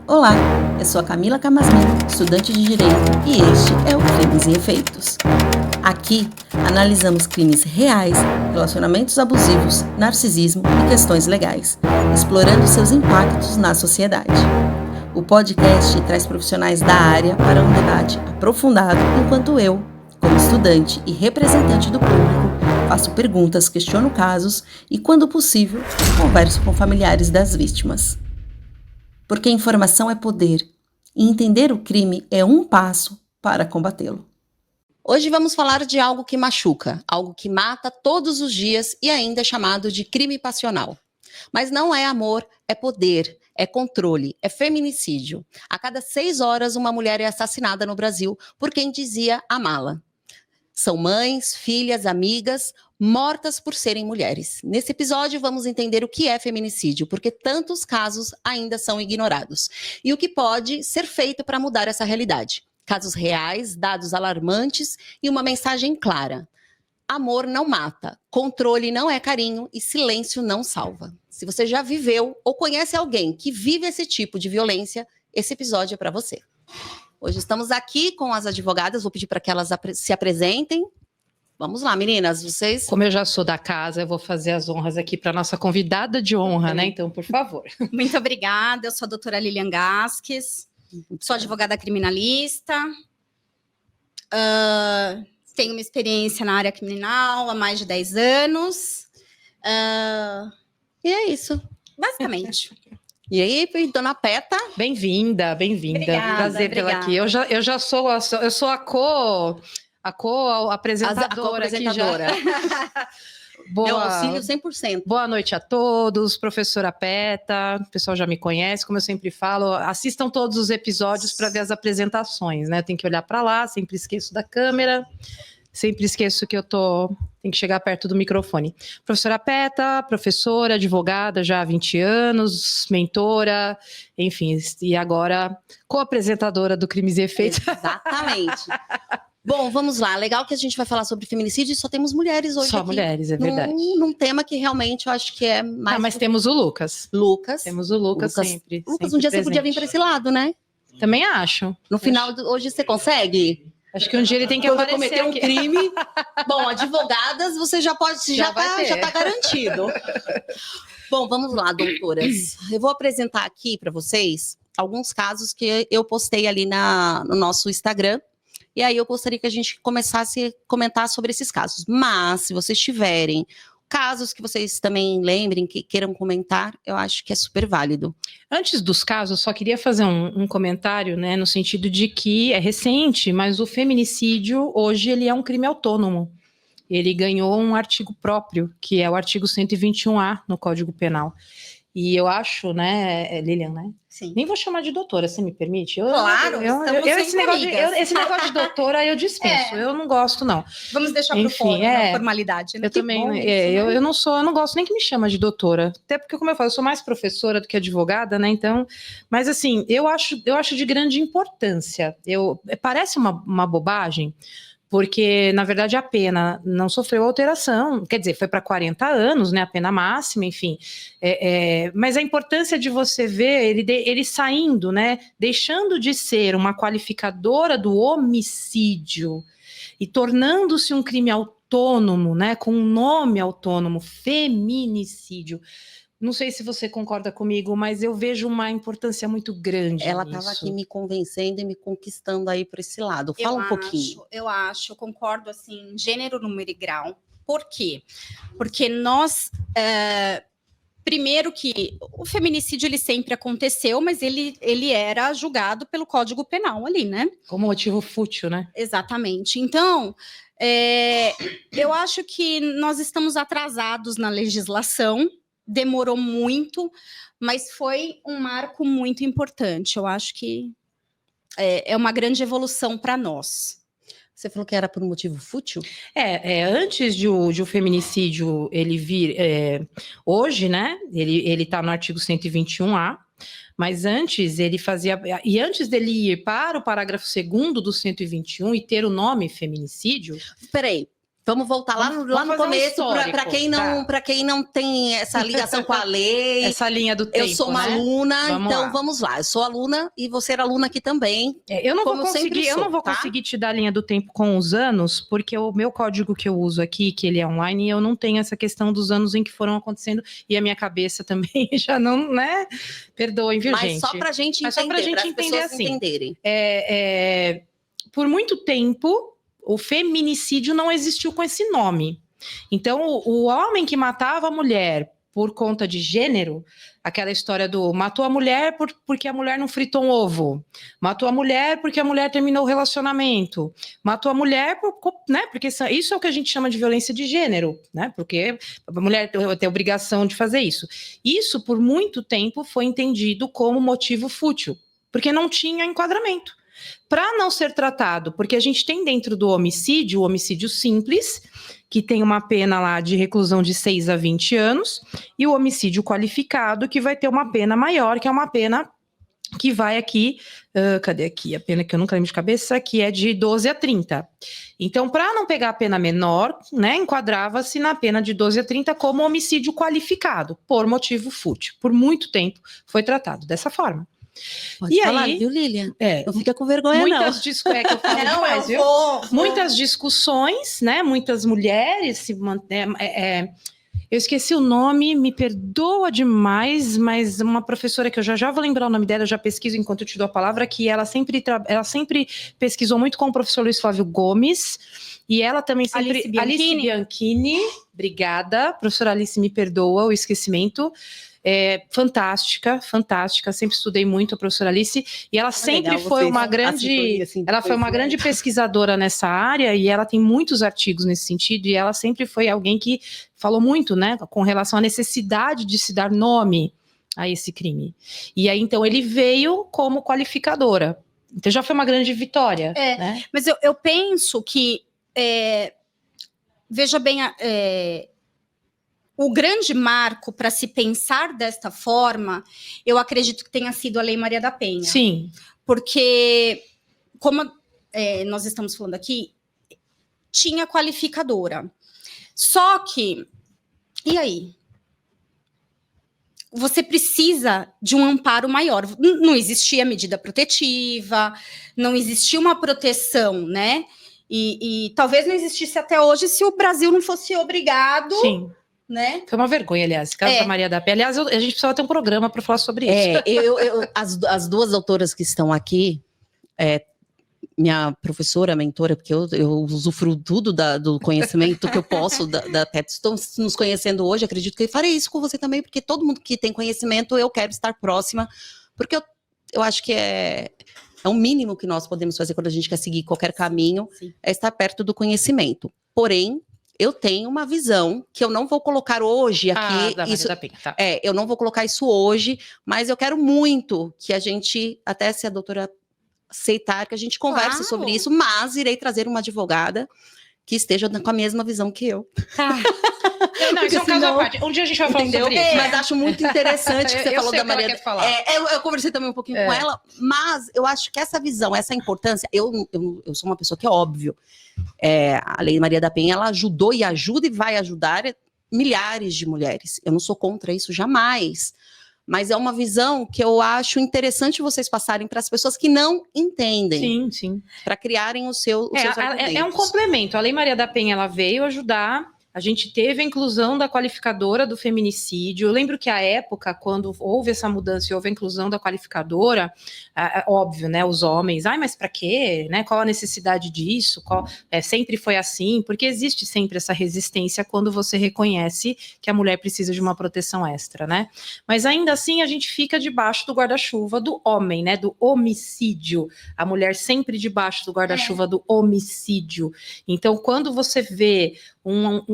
Olá, eu sou a Camila Camasmin, estudante de Direito, e este é o Crimes e Efeitos. Aqui, analisamos crimes reais, relacionamentos abusivos, narcisismo e questões legais, explorando seus impactos na sociedade. O podcast traz profissionais da área para um debate aprofundado, enquanto eu, como estudante e representante do público, faço perguntas, questiono casos e, quando possível, converso com familiares das vítimas. Porque informação é poder, e entender o crime é um passo para combatê-lo. Hoje vamos falar de algo que machuca, algo que mata todos os dias e ainda é chamado de crime passional. Mas não é amor, é poder, é controle, é feminicídio. A cada 6 horas, uma mulher é assassinada no Brasil por quem dizia amá-la. São mães, filhas, amigas, mortas por serem mulheres. Nesse episódio, vamos entender o que é feminicídio, porque tantos casos ainda são ignorados. E o que pode ser feito para mudar essa realidade. Casos reais, dados alarmantes e uma mensagem clara. Amor não mata, controle não é carinho e silêncio não salva. Se você já viveu ou conhece alguém que vive esse tipo de violência, esse episódio é para você. Hoje estamos aqui com as advogadas, vou pedir para que elas se apresentem. Vamos lá, meninas, vocês... Como eu já sou da casa, eu vou fazer as honras aqui para nossa convidada de honra, né? Então, por favor. Muito obrigada, eu sou a doutora Lilian Gasques, sou advogada criminalista, tenho uma experiência na área criminal há mais de 10 anos. E é isso. Basicamente. E aí, dona Peta? Bem-vinda. Obrigada, Prazer tê-la aqui. Eu já sou a co-apresentadora aqui já. Meu auxílio 100%. Boa noite a todos, professora Peta, o pessoal já me conhece, como eu sempre falo, assistam todos os episódios para ver as apresentações, né? Eu tenho que olhar para lá, sempre esqueço da câmera, sempre esqueço que tenho que chegar perto do microfone. Professora Peta, professora, advogada já há 20 anos, mentora, enfim, e agora co-apresentadora do Crimes e Efeitos. Exatamente. Bom, vamos lá. Legal que a gente vai falar sobre feminicídio e só temos mulheres hoje Só aqui. mulheres, é verdade. Num tema que realmente eu acho que é mais... Mas temos o Lucas. Temos o Lucas sempre. Lucas, sempre um dia presente. você podia vir para esse lado, né? Também acho. No final, hoje você consegue? Acho que um dia ele tem que Quando aparecer cometer um aqui. crime. Bom, advogadas, você já pode, já tá garantido. Bom, vamos lá, doutoras. Eu vou apresentar aqui para vocês alguns casos que eu postei ali no nosso Instagram. E aí eu gostaria que a gente começasse a comentar sobre esses casos. Mas, se vocês tiverem casos que vocês também lembrem, que queiram comentar, eu acho que é super válido. Antes dos casos, só queria fazer um comentário, né, no sentido de que é recente, mas o feminicídio, hoje, ele é um crime autônomo. Ele ganhou um artigo próprio, que é o artigo 121A no Código Penal. E eu acho, né, Lilian, né? Sim. Nem vou chamar de doutora, você me permite? Claro, esse negócio de doutora eu dispenso, eu não gosto, não. Vamos deixar para o fórum, na formalidade. Né? Eu também, eu não gosto nem que me chama de doutora, até porque, como eu falo, eu sou mais professora do que advogada, né, então, mas assim, eu acho de grande importância, parece uma bobagem, porque, na verdade, a pena não sofreu alteração, quer dizer, foi para 40 anos, né, a pena máxima, enfim, mas a importância de você ver ele saindo, né, deixando de ser uma qualificadora do homicídio e tornando-se um crime autônomo, né, com um nome autônomo, feminicídio. Não sei se você concorda comigo, mas eu vejo uma importância muito grande Ela nisso. estava aqui me convencendo e me conquistando aí por esse lado. Fala um pouquinho. Eu concordo, assim, gênero, número e grau. Por quê? Porque nós... primeiro que o feminicídio, ele sempre aconteceu, mas ele era julgado pelo Código Penal ali, né? Como motivo fútil, né? Exatamente. Então, eu acho que nós estamos atrasados na legislação, demorou muito, mas foi um marco muito importante. Eu acho que é uma grande evolução para nós. Você falou que era por um motivo fútil? Antes de o feminicídio ele vir... hoje, né, ele está no artigo 121A, mas antes ele fazia... E antes dele ir para o parágrafo 2º do 121 e ter o nome feminicídio... Peraí, Vamos voltar lá no Vamos fazer um começo, histórico, para quem não tem essa ligação com a lei. Essa linha do tempo, Eu sou uma né? aluna, então lá. vamos lá. Eu sou aluna e você era aluna aqui também. Eu não como vou conseguir, sempre sou, eu não vou tá? conseguir te dar a linha do tempo com os anos, porque o meu código que eu uso aqui, que ele é online, eu não tenho essa questão dos anos em que foram acontecendo, e a minha cabeça também já não, né? Perdoem, viu, Mas gente? só pra gente Mas só pra entender, gente para as entender pessoas assim. entenderem. Por muito tempo, o feminicídio não existiu com esse nome. Então, o homem que matava a mulher por conta de gênero, aquela história do matou a mulher porque a mulher não fritou um ovo, matou a mulher porque a mulher terminou o relacionamento, matou a mulher né, porque isso é o que a gente chama de violência de gênero, né, porque a mulher tem a obrigação de fazer isso. Isso, por muito tempo, foi entendido como motivo fútil, porque não tinha enquadramento. Para não ser tratado, porque a gente tem dentro do homicídio, o homicídio simples, que tem uma pena lá de reclusão de 6 a 20 anos, e o homicídio qualificado, que vai ter uma pena maior, que é uma pena que vai aqui, cadê aqui a pena que eu nunca lembro de cabeça, que é de 12 a 30. Então, para não pegar a pena menor, né, enquadrava-se na pena de 12 a 30 como homicídio qualificado, por motivo fútil. Por muito tempo foi tratado dessa forma. Pode falar, viu, Lilian? Não fica com vergonha, muitas que eu falo demais, viu? Muitas discussões, né? Muitas mulheres se eu esqueci o nome, me perdoa demais, mas uma professora que eu já vou lembrar o nome dela, eu já pesquiso enquanto eu te dou a palavra, que ela sempre pesquisou muito com o professor Luiz Flávio Gomes, e ela também sempre... Alice Bianchini, obrigada. Professora Alice, me perdoa o esquecimento. Fantástica, sempre estudei muito a professora Alice, e ela sempre foi uma grande, ela foi uma grande pesquisadora nessa área, e ela tem muitos artigos nesse sentido, e ela sempre foi alguém que falou muito, né, com relação à necessidade de se dar nome a esse crime. E aí, então, ele veio como qualificadora. Então, já foi uma grande vitória. Né? Mas eu penso que, veja bem, o grande marco para se pensar desta forma, eu acredito que tenha sido a Lei Maria da Penha. Sim. Porque, como nós estamos falando aqui, tinha qualificadora. Só que, e aí? Você precisa de um amparo maior. Não existia medida protetiva, não existia uma proteção, né? E talvez não existisse até hoje se o Brasil não fosse obrigado... Sim. Né? Foi uma vergonha, aliás, caso da Maria da Penha. Aliás, a gente precisava ter um programa para falar sobre isso. As duas doutoras que estão aqui, minha professora, mentora, porque eu usufruo tudo do conhecimento que eu posso da PET, estão nos conhecendo hoje, acredito que eu farei isso com você também, porque todo mundo que tem conhecimento, eu quero estar próxima, porque eu acho que é o mínimo que nós podemos fazer quando a gente quer seguir qualquer caminho, é estar perto do conhecimento. Porém, eu tenho uma visão que eu não vou colocar hoje aqui. Da Penha, tá. Eu não vou colocar isso hoje, mas eu quero muito que a gente, até se a doutora aceitar, que a gente converse sobre isso, mas irei trazer uma advogada que esteja com a mesma visão que eu. Tá. Não, isso é um caso à parte. Um dia a gente vai falar sobre isso. Mas acho muito interessante que você falou da Maria. Eu conversei também um pouquinho com ela, mas eu acho que essa visão, essa importância, eu sou uma pessoa que é óbvio. A Lei Maria da Penha, ela ajudou e ajuda e vai ajudar milhares de mulheres. Eu não sou contra isso jamais. Mas é uma visão que eu acho interessante vocês passarem para as pessoas que não entendem. Sim, sim. Para criarem os seus argumentos. É um complemento. A Lei Maria da Penha, ela veio ajudar. A gente teve a inclusão da qualificadora do feminicídio. Eu lembro que a época, quando houve essa mudança e houve a inclusão da qualificadora, óbvio, né, os homens, mas para quê? Né, qual a necessidade disso? Sempre foi assim, porque existe sempre essa resistência quando você reconhece que a mulher precisa de uma proteção extra, né? Mas ainda assim a gente fica debaixo do guarda-chuva do homem, né, do homicídio. A mulher sempre debaixo do guarda-chuva do homicídio. Então, quando você vê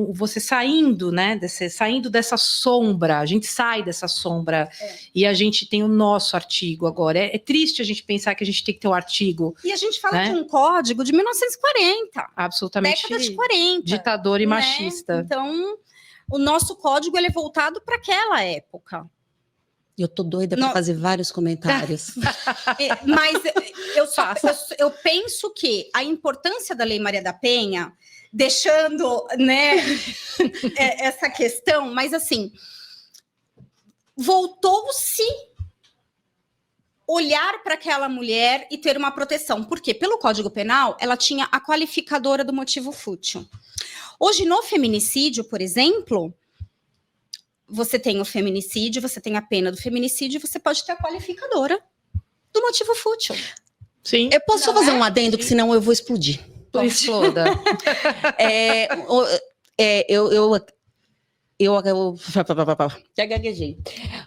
você saindo, né, saindo dessa sombra, a gente sai dessa sombra e a gente tem o nosso artigo agora. É triste a gente pensar que a gente tem que ter um artigo. E a gente fala de um código de 1940. Absolutamente. Década de 40. Ditador e machista. Então, o nosso código ele é voltado para aquela época. Eu tô doida para fazer vários comentários. Mas eu penso que a importância da Lei Maria da Penha, deixando, né, essa questão, mas assim, voltou-se olhar para aquela mulher e ter uma proteção. Por quê? Pelo Código Penal, ela tinha a qualificadora do motivo fútil. Hoje, no feminicídio, por exemplo, você tem o feminicídio, você tem a pena do feminicídio, você pode ter a qualificadora do motivo fútil. Sim. Eu posso só fazer um adendo, que senão eu vou explodir. Exploda. Eu já gaguejei.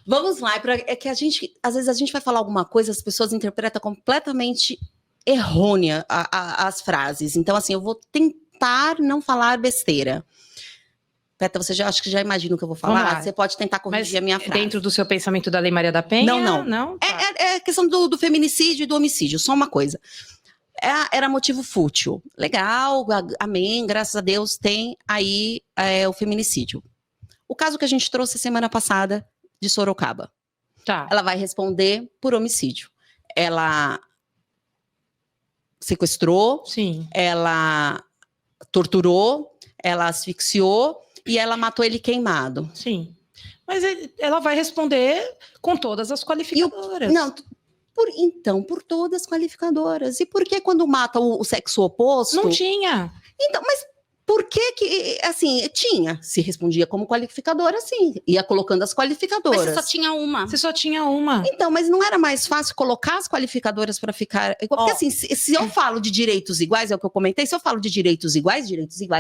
Vamos lá, é que às vezes a gente vai falar alguma coisa, as pessoas interpretam completamente errônea as frases. Então, assim, eu vou tentar não falar besteira. Peta, você acho que já imagina o que eu vou falar? Você pode tentar corrigir a minha frase. Dentro do seu pensamento da Lei Maria da Penha? Não. Tá. É questão do feminicídio e do homicídio, só uma coisa. Era motivo fútil. Legal, amém, graças a Deus tem aí o feminicídio. O caso que a gente trouxe semana passada de Sorocaba. Tá. Ela vai responder por homicídio. Ela sequestrou, Sim. ela torturou, ela asfixiou e ela matou ele queimado. Sim. Mas ela vai responder com todas as qualificadoras. Por todas as qualificadoras. E por que quando mata o sexo oposto... Não tinha. Então, mas por que, assim, tinha? Se respondia como qualificadora, sim. Ia colocando as qualificadoras. Mas você só tinha uma. Então, mas não era mais fácil colocar as qualificadoras para ficar... Porque, assim, se eu falo de direitos iguais, é o que eu comentei, se eu falo de direitos iguais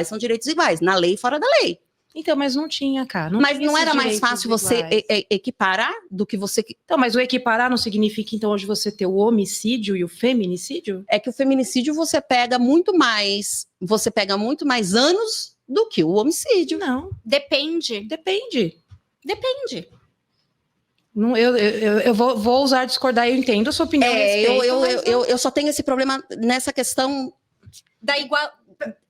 são direitos iguais. Na lei e fora da lei. Então, mas não tinha, cara. Mas não era mais fácil você equiparar do que você... Então, mas o equiparar não significa, então, hoje você ter o homicídio e o feminicídio? É que o feminicídio você pega muito mais anos do que o homicídio. Não. Depende. Não, eu vou ousar discordar, eu entendo a sua opinião. Eu só tenho esse problema nessa questão da igual...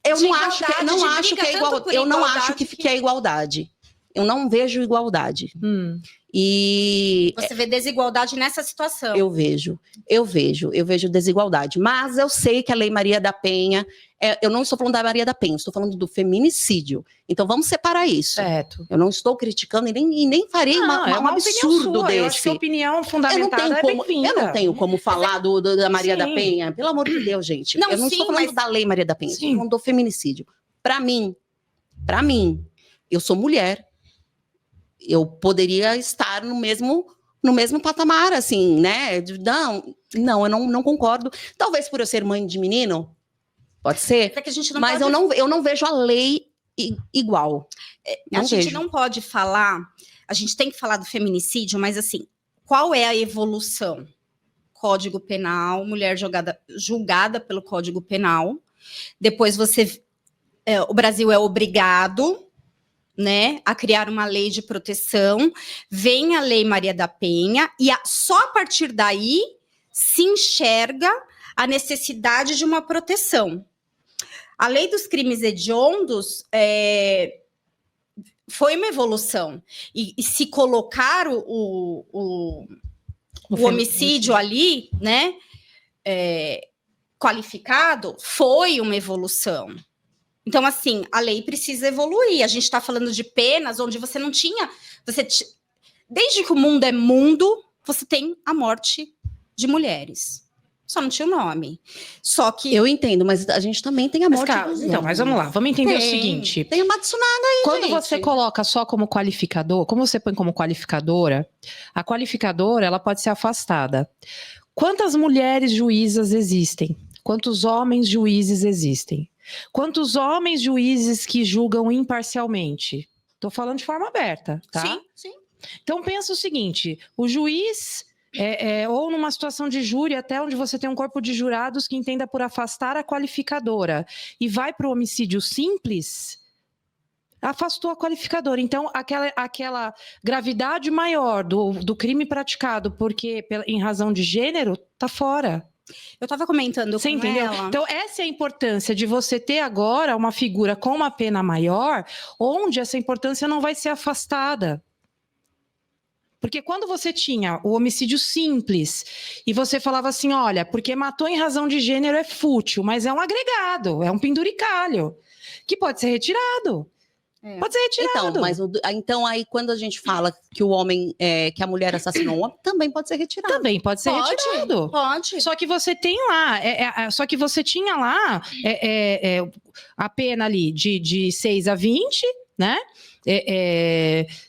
Eu não acho que é igualdade. Eu não vejo igualdade. E você vê desigualdade nessa situação. Eu vejo desigualdade. Mas eu sei que a Lei Maria da Penha, eu não estou falando da Maria da Penha, estou falando do feminicídio. Então vamos separar isso. Certo. Eu não estou criticando e nem farei um absurdo desse. Eu acho que a opinião fundamentada eu não tenho como falar da Maria da Penha. Pelo amor de Deus, gente. Eu não estou falando da Lei Maria da Penha, estou falando do feminicídio. Para mim, eu sou mulher. Eu poderia estar no mesmo patamar, assim, né? Não, eu não concordo. Talvez por eu ser mãe de menino, pode ser. É que a gente não mas pode... eu não vejo a lei igual. Gente não pode falar, a gente tem que falar do feminicídio, mas assim, qual é a evolução? Código Penal, mulher julgada pelo Código Penal. Depois o Brasil é obrigado, né, a criar uma lei de proteção, vem a Lei Maria da Penha, e só a partir daí se enxerga a necessidade de uma proteção. A Lei dos Crimes Hediondos foi uma evolução, e se colocar o homicídio ali, né, qualificado, foi uma evolução. Então, assim, a lei precisa evoluir. A gente está falando de penas onde você não tinha... Desde que o mundo é mundo, você tem a morte de mulheres. Só não tinha o nome. Só que... Eu entendo, mas a gente também tem a morte dos homens. Então, mas vamos lá. Vamos entender o seguinte. Tem uma Matsunaga aí, quando você coloca só como qualificador, como você põe como qualificadora, a qualificadora, ela pode ser afastada. Quantas mulheres juízas existem? Quantos homens juízes existem? Quantos homens juízes que julgam imparcialmente? Estou falando de forma aberta, tá? Sim. Então pensa o seguinte, o juiz, ou numa situação de júri, até onde você tem um corpo de jurados que entenda por afastar a qualificadora e vai para o homicídio simples, afastou a qualificadora. Então aquela gravidade maior do crime praticado em razão de gênero, tá fora. Eu estava comentando você com entendeu? ela. Então, essa é a importância de você ter agora uma figura com uma pena maior, onde essa importância não vai ser afastada. Porque quando você tinha o homicídio simples e você falava assim, olha, porque matou em razão de gênero é fútil, mas é um agregado, é um penduricalho, que pode ser retirado. Pode ser retirado. Então, então aí quando a gente fala que o homem, que a mulher assassinou um homem, também pode ser retirado. Também pode ser retirado. Pode. Só que você tem lá, só que você tinha lá a pena ali de 6 a 20, né?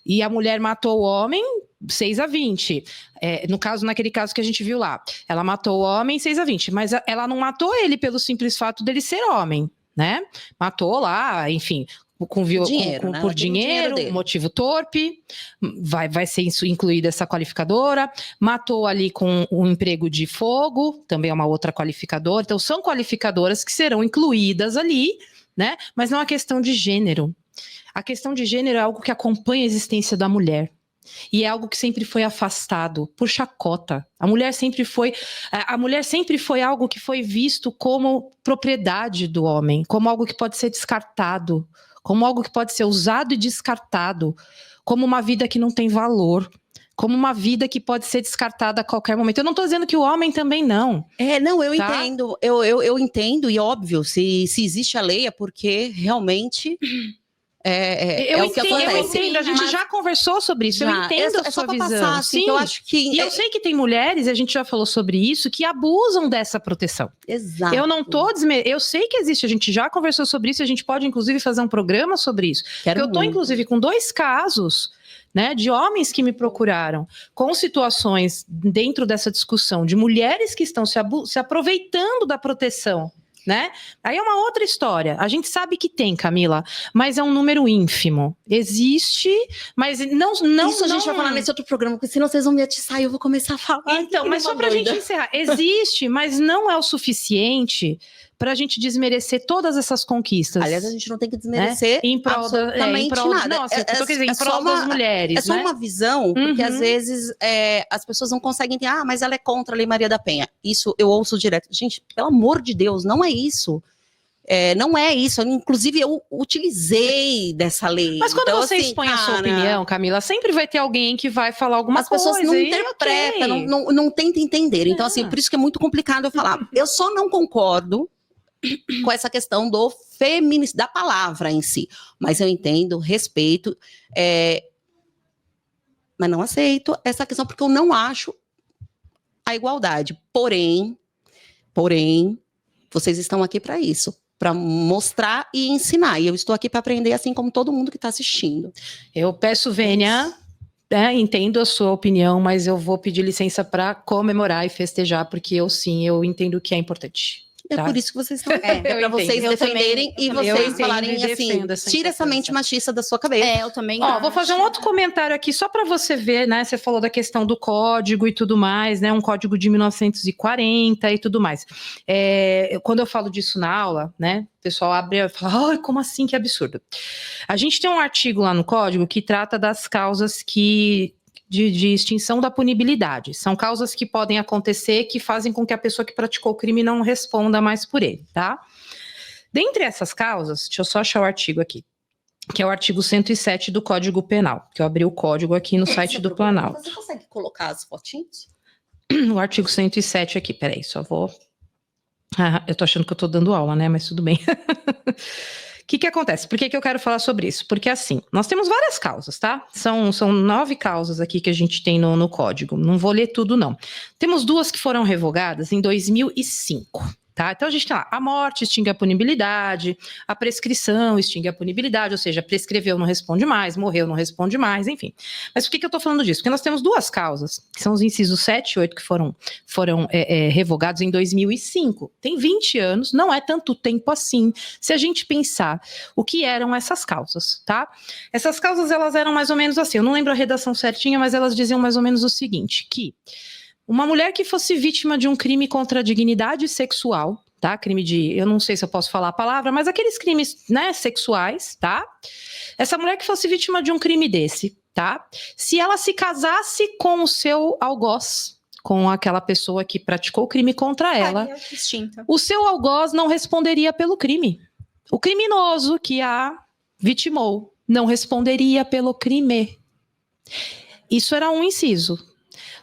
E a mulher matou o homem 6 a 20. No caso, naquele caso que a gente viu lá, ela matou o homem 6 a 20, mas ela não matou ele pelo simples fato dele ser homem, né? Matou lá, enfim, Dinheiro, né? por dinheiro, motivo torpe, vai ser incluída essa qualificadora, matou ali com o emprego de fogo, também é uma outra qualificadora, então são qualificadoras que serão incluídas ali, né? Mas não é questão de gênero. A questão de gênero é algo que acompanha a existência da mulher. E é algo que sempre foi afastado por chacota. A mulher sempre foi algo que foi visto como propriedade do homem, como algo que pode ser descartado, como algo que pode ser usado e descartado, como uma vida que não tem valor, como uma vida que pode ser descartada a qualquer momento. Eu não estou dizendo que o homem também não. Não, eu entendo. Eu entendo, e óbvio, se existe a lei é porque realmente... o que acontece. Eu entendo, a gente já conversou sobre isso, eu entendo a sua visão. Passar, assim, sim, eu acho que... E eu sei que tem mulheres, a gente já falou sobre isso, que abusam dessa proteção. Exato. Eu não tô eu sei que existe, a gente já conversou sobre isso, a gente pode inclusive fazer um programa sobre isso. Eu tô inclusive com 2 casos, né, de homens que me procuraram com situações dentro dessa discussão de mulheres que estão se aproveitando da proteção, né? Aí é uma outra história. A gente sabe que tem, Camila, mas é um número ínfimo. Existe, mas não. Isso a gente vai falar nesse outro programa, porque senão vocês vão me atiçar e eu vou começar a falar. Então, mas só pra gente encerrar. Existe, mas não é o suficiente pra gente desmerecer todas essas conquistas. Aliás, a gente não tem que desmerecer, né? Em prol nada. Não, assim, em prol das mulheres. É só né? uma visão, porque às vezes as pessoas não conseguem entender, mas ela é contra a Lei Maria da Penha. Isso eu ouço direto. Gente, pelo amor de Deus, não é isso. Não é isso. Inclusive, eu utilizei dessa lei. Mas quando então, você expõe a sua opinião, Camila, sempre vai ter alguém que vai falar alguma coisa. As pessoas não interpretam, não tentam entender. Então, assim, por isso que é muito complicado eu falar. Eu só não concordo com essa questão do feminismo, da palavra em si. Mas eu entendo, respeito, mas não aceito essa questão, porque eu não acho a igualdade. Porém, vocês estão aqui para isso, para mostrar e ensinar. E eu estou aqui para aprender, assim como todo mundo que está assistindo. Eu peço vênia, entendo a sua opinião, mas eu vou pedir licença para comemorar e festejar, porque eu entendo que é importante. Tá? Por isso que vocês estão aqui, para vocês defenderem e vocês falarem assim, tira essa mente machista da sua cabeça. Eu também vou fazer um outro comentário aqui, só para você ver, né, você falou da questão do código e tudo mais, né, um código de 1940 e tudo mais. Quando eu falo disso na aula, né, o pessoal abre e fala, como assim, que absurdo. A gente tem um artigo lá no código que trata das causas de extinção da punibilidade. São causas que podem acontecer que fazem com que a pessoa que praticou o crime não responda mais por ele, tá? Dentre essas causas, deixa eu só achar o artigo aqui, que é o artigo 107 do Código Penal, que eu abri o código aqui no site do Planalto. Você consegue colocar as fotinhos? O artigo 107 aqui, peraí, só vou... eu tô achando que eu tô dando aula, né? Mas tudo bem. O que acontece? Por que eu quero falar sobre isso? Porque assim, nós temos várias causas, tá? São 9 causas aqui que a gente tem no código. Não vou ler tudo, não. Temos 2 que foram revogadas em 2005. Tá? Então a gente tem lá, a morte extingue a punibilidade, a prescrição extingue a punibilidade, ou seja, prescreveu, não responde mais, morreu, não responde mais, enfim. Mas por que eu tô falando disso? Porque nós temos 2 causas, que são os incisos 7 e 8, que foram revogados em 2005. Tem 20 anos, não é tanto tempo assim, se a gente pensar o que eram essas causas, tá? Essas causas, elas eram mais ou menos assim, eu não lembro a redação certinha, mas elas diziam mais ou menos o seguinte, que uma mulher que fosse vítima de um crime contra a dignidade sexual, tá? Crime de, eu não sei se eu posso falar a palavra, mas aqueles crimes, né, sexuais, tá? Essa mulher que fosse vítima de um crime desse, tá? Se ela se casasse com o seu algoz, com aquela pessoa que praticou o crime contra ela, o seu algoz não responderia pelo crime. O criminoso que a vitimou não responderia pelo crime. Isso era um inciso.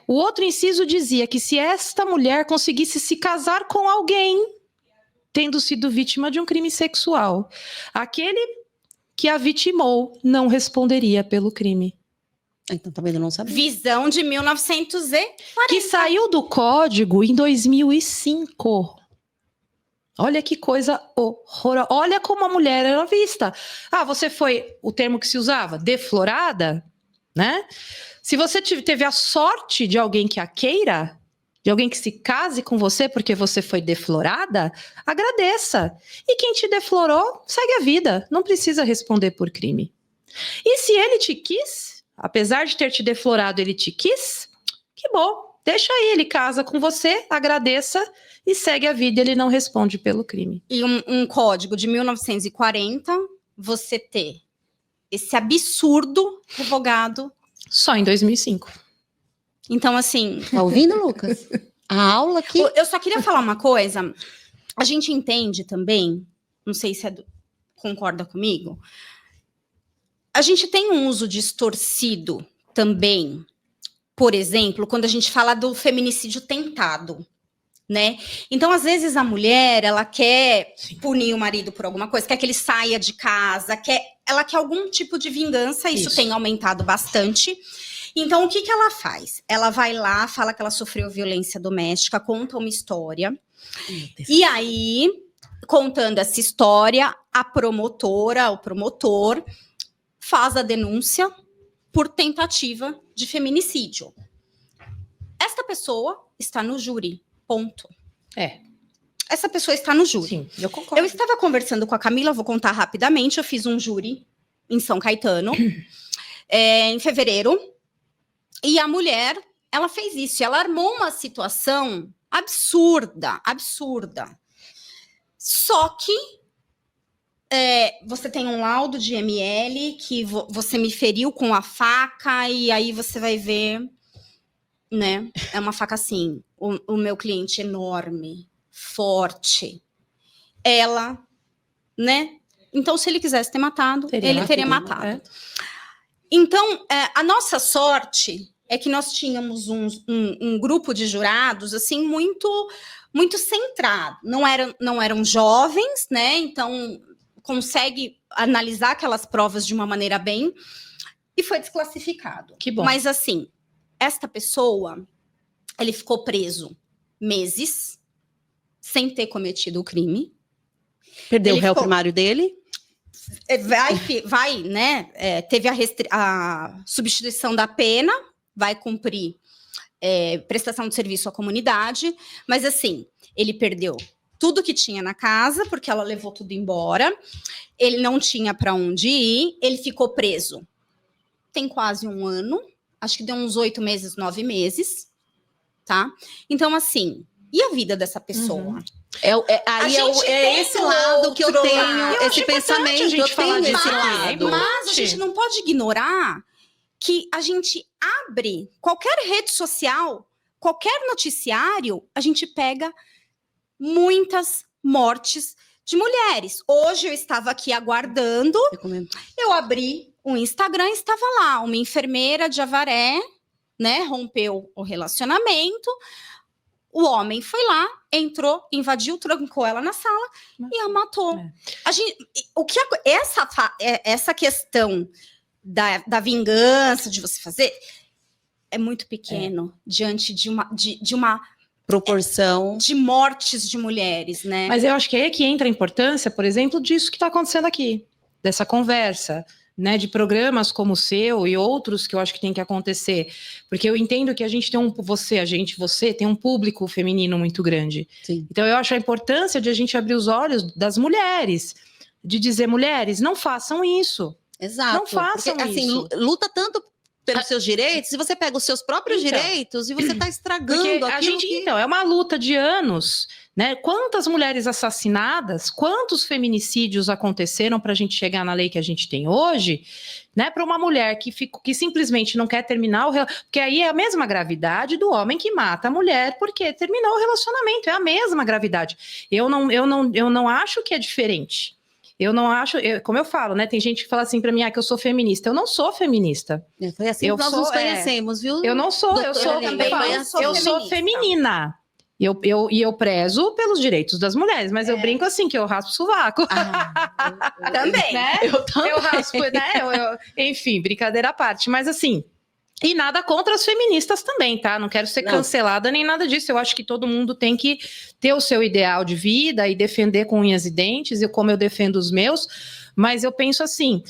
O outro inciso dizia que se esta mulher conseguisse se casar com alguém tendo sido vítima de um crime sexual, aquele que a vitimou não responderia pelo crime. Então, também eu não sabia. Visão de 1940. Que saiu do código em 2005. Olha que coisa horrorosa. Olha como a mulher era vista. Ah, você foi, o termo que se usava, deflorada, né? Se você teve a sorte de alguém que a queira, de alguém que se case com você porque você foi deflorada, agradeça. E quem te deflorou, segue a vida. Não precisa responder por crime. E se ele te quis, apesar de ter te deflorado, ele te quis, que bom. Deixa aí, ele casa com você, agradeça e segue a vida. Ele não responde pelo crime. E um código de 1940, você ter esse absurdo revogado. Só em 2005. Então, assim... Tá ouvindo, Lucas? A aula aqui... Eu só queria falar uma coisa. A gente entende também, não sei se concorda comigo, a gente tem um uso distorcido também, por exemplo, quando a gente fala do feminicídio tentado, né? Então, às vezes, a mulher, ela quer punir o marido por alguma coisa, quer que ele saia de casa, ela quer algum tipo de vingança, isso tem aumentado bastante. Então, o que ela faz? Ela vai lá, fala que ela sofreu violência doméstica, conta uma história, e aí, contando essa história, a promotora, o promotor, faz a denúncia por tentativa de feminicídio. Esta pessoa está no júri, ponto. Essa pessoa está no júri. Sim, eu concordo. Eu estava conversando com a Camila, vou contar rapidamente, eu fiz um júri em São Caetano, em fevereiro, e a mulher, ela fez isso, ela armou uma situação absurda. Só que você tem um laudo de ML que você me feriu com a faca e aí você vai ver, né? É uma faca assim, o meu cliente enorme, forte. Ela, né? Então, se ele quisesse ter matado, ele teria matado. Então, a nossa sorte é que nós tínhamos um grupo de jurados, assim, muito centrado. Não eram jovens, né? Então, consegue analisar aquelas provas de uma maneira bem... E foi desclassificado. Que bom. Mas, assim, esta pessoa, ele ficou preso meses, sem ter cometido o crime. Perdeu o réu primário dele. Vai, né? Teve a substituição da pena, vai cumprir prestação de serviço à comunidade, mas assim, ele perdeu tudo que tinha na casa, porque ela levou tudo embora, ele não tinha para onde ir, ele ficou preso. Tem quase um ano, acho que deu uns 8 meses, 9 meses, tá? Então, assim, e a vida dessa pessoa? Aí é esse lado que eu tenho, esse pensamento, a gente falar esse disso. lado. Mas a gente não pode ignorar que a gente abre qualquer rede social, qualquer noticiário, a gente pega muitas mortes de mulheres. Hoje eu estava aqui aguardando, eu abri o Instagram, estava lá, uma enfermeira de Avaré, né, rompeu o relacionamento, o homem foi lá, entrou, invadiu, trancou ela na sala e a matou. Essa questão da vingança, de você fazer, é muito pequeno diante de uma proporção de mortes de mulheres, né? Mas eu acho que aí é que entra a importância, por exemplo, disso que está acontecendo aqui, dessa conversa, né, de programas como o seu e outros que eu acho que tem que acontecer, porque eu entendo que a gente tem você tem um público feminino muito grande. Sim. Então eu acho a importância de a gente abrir os olhos das mulheres, de dizer, mulheres, não façam isso. Exato. Não façam porque, assim, isso. luta tanto pelos seus direitos, se você pega os seus próprios direitos e você está estragando aquilo Então, é uma luta de anos, né? Quantas mulheres assassinadas, quantos feminicídios aconteceram para a gente chegar na lei que a gente tem hoje, né? Para uma mulher que simplesmente não quer terminar porque aí é a mesma gravidade do homem que mata a mulher porque terminou o relacionamento, é a mesma gravidade. Eu não acho que é diferente. Eu não acho, como eu falo, né? Tem gente que fala assim pra mim, que eu sou feminista. Eu não sou feminista. Foi assim Eu que nós sou, nos conhecemos, viu? Eu não sou, eu sou, também eu sou feminina. E eu prezo pelos direitos das mulheres, mas eu brinco assim, que eu raspo o sovaco. Também. Né? Eu também. Eu raspo, né? Enfim, brincadeira à parte. Mas assim, e nada contra as feministas também, tá? Não quero ser cancelada nem nada disso. Eu acho que todo mundo tem que ter o seu ideal de vida e defender com unhas e dentes, e como eu defendo os meus. Mas eu penso assim,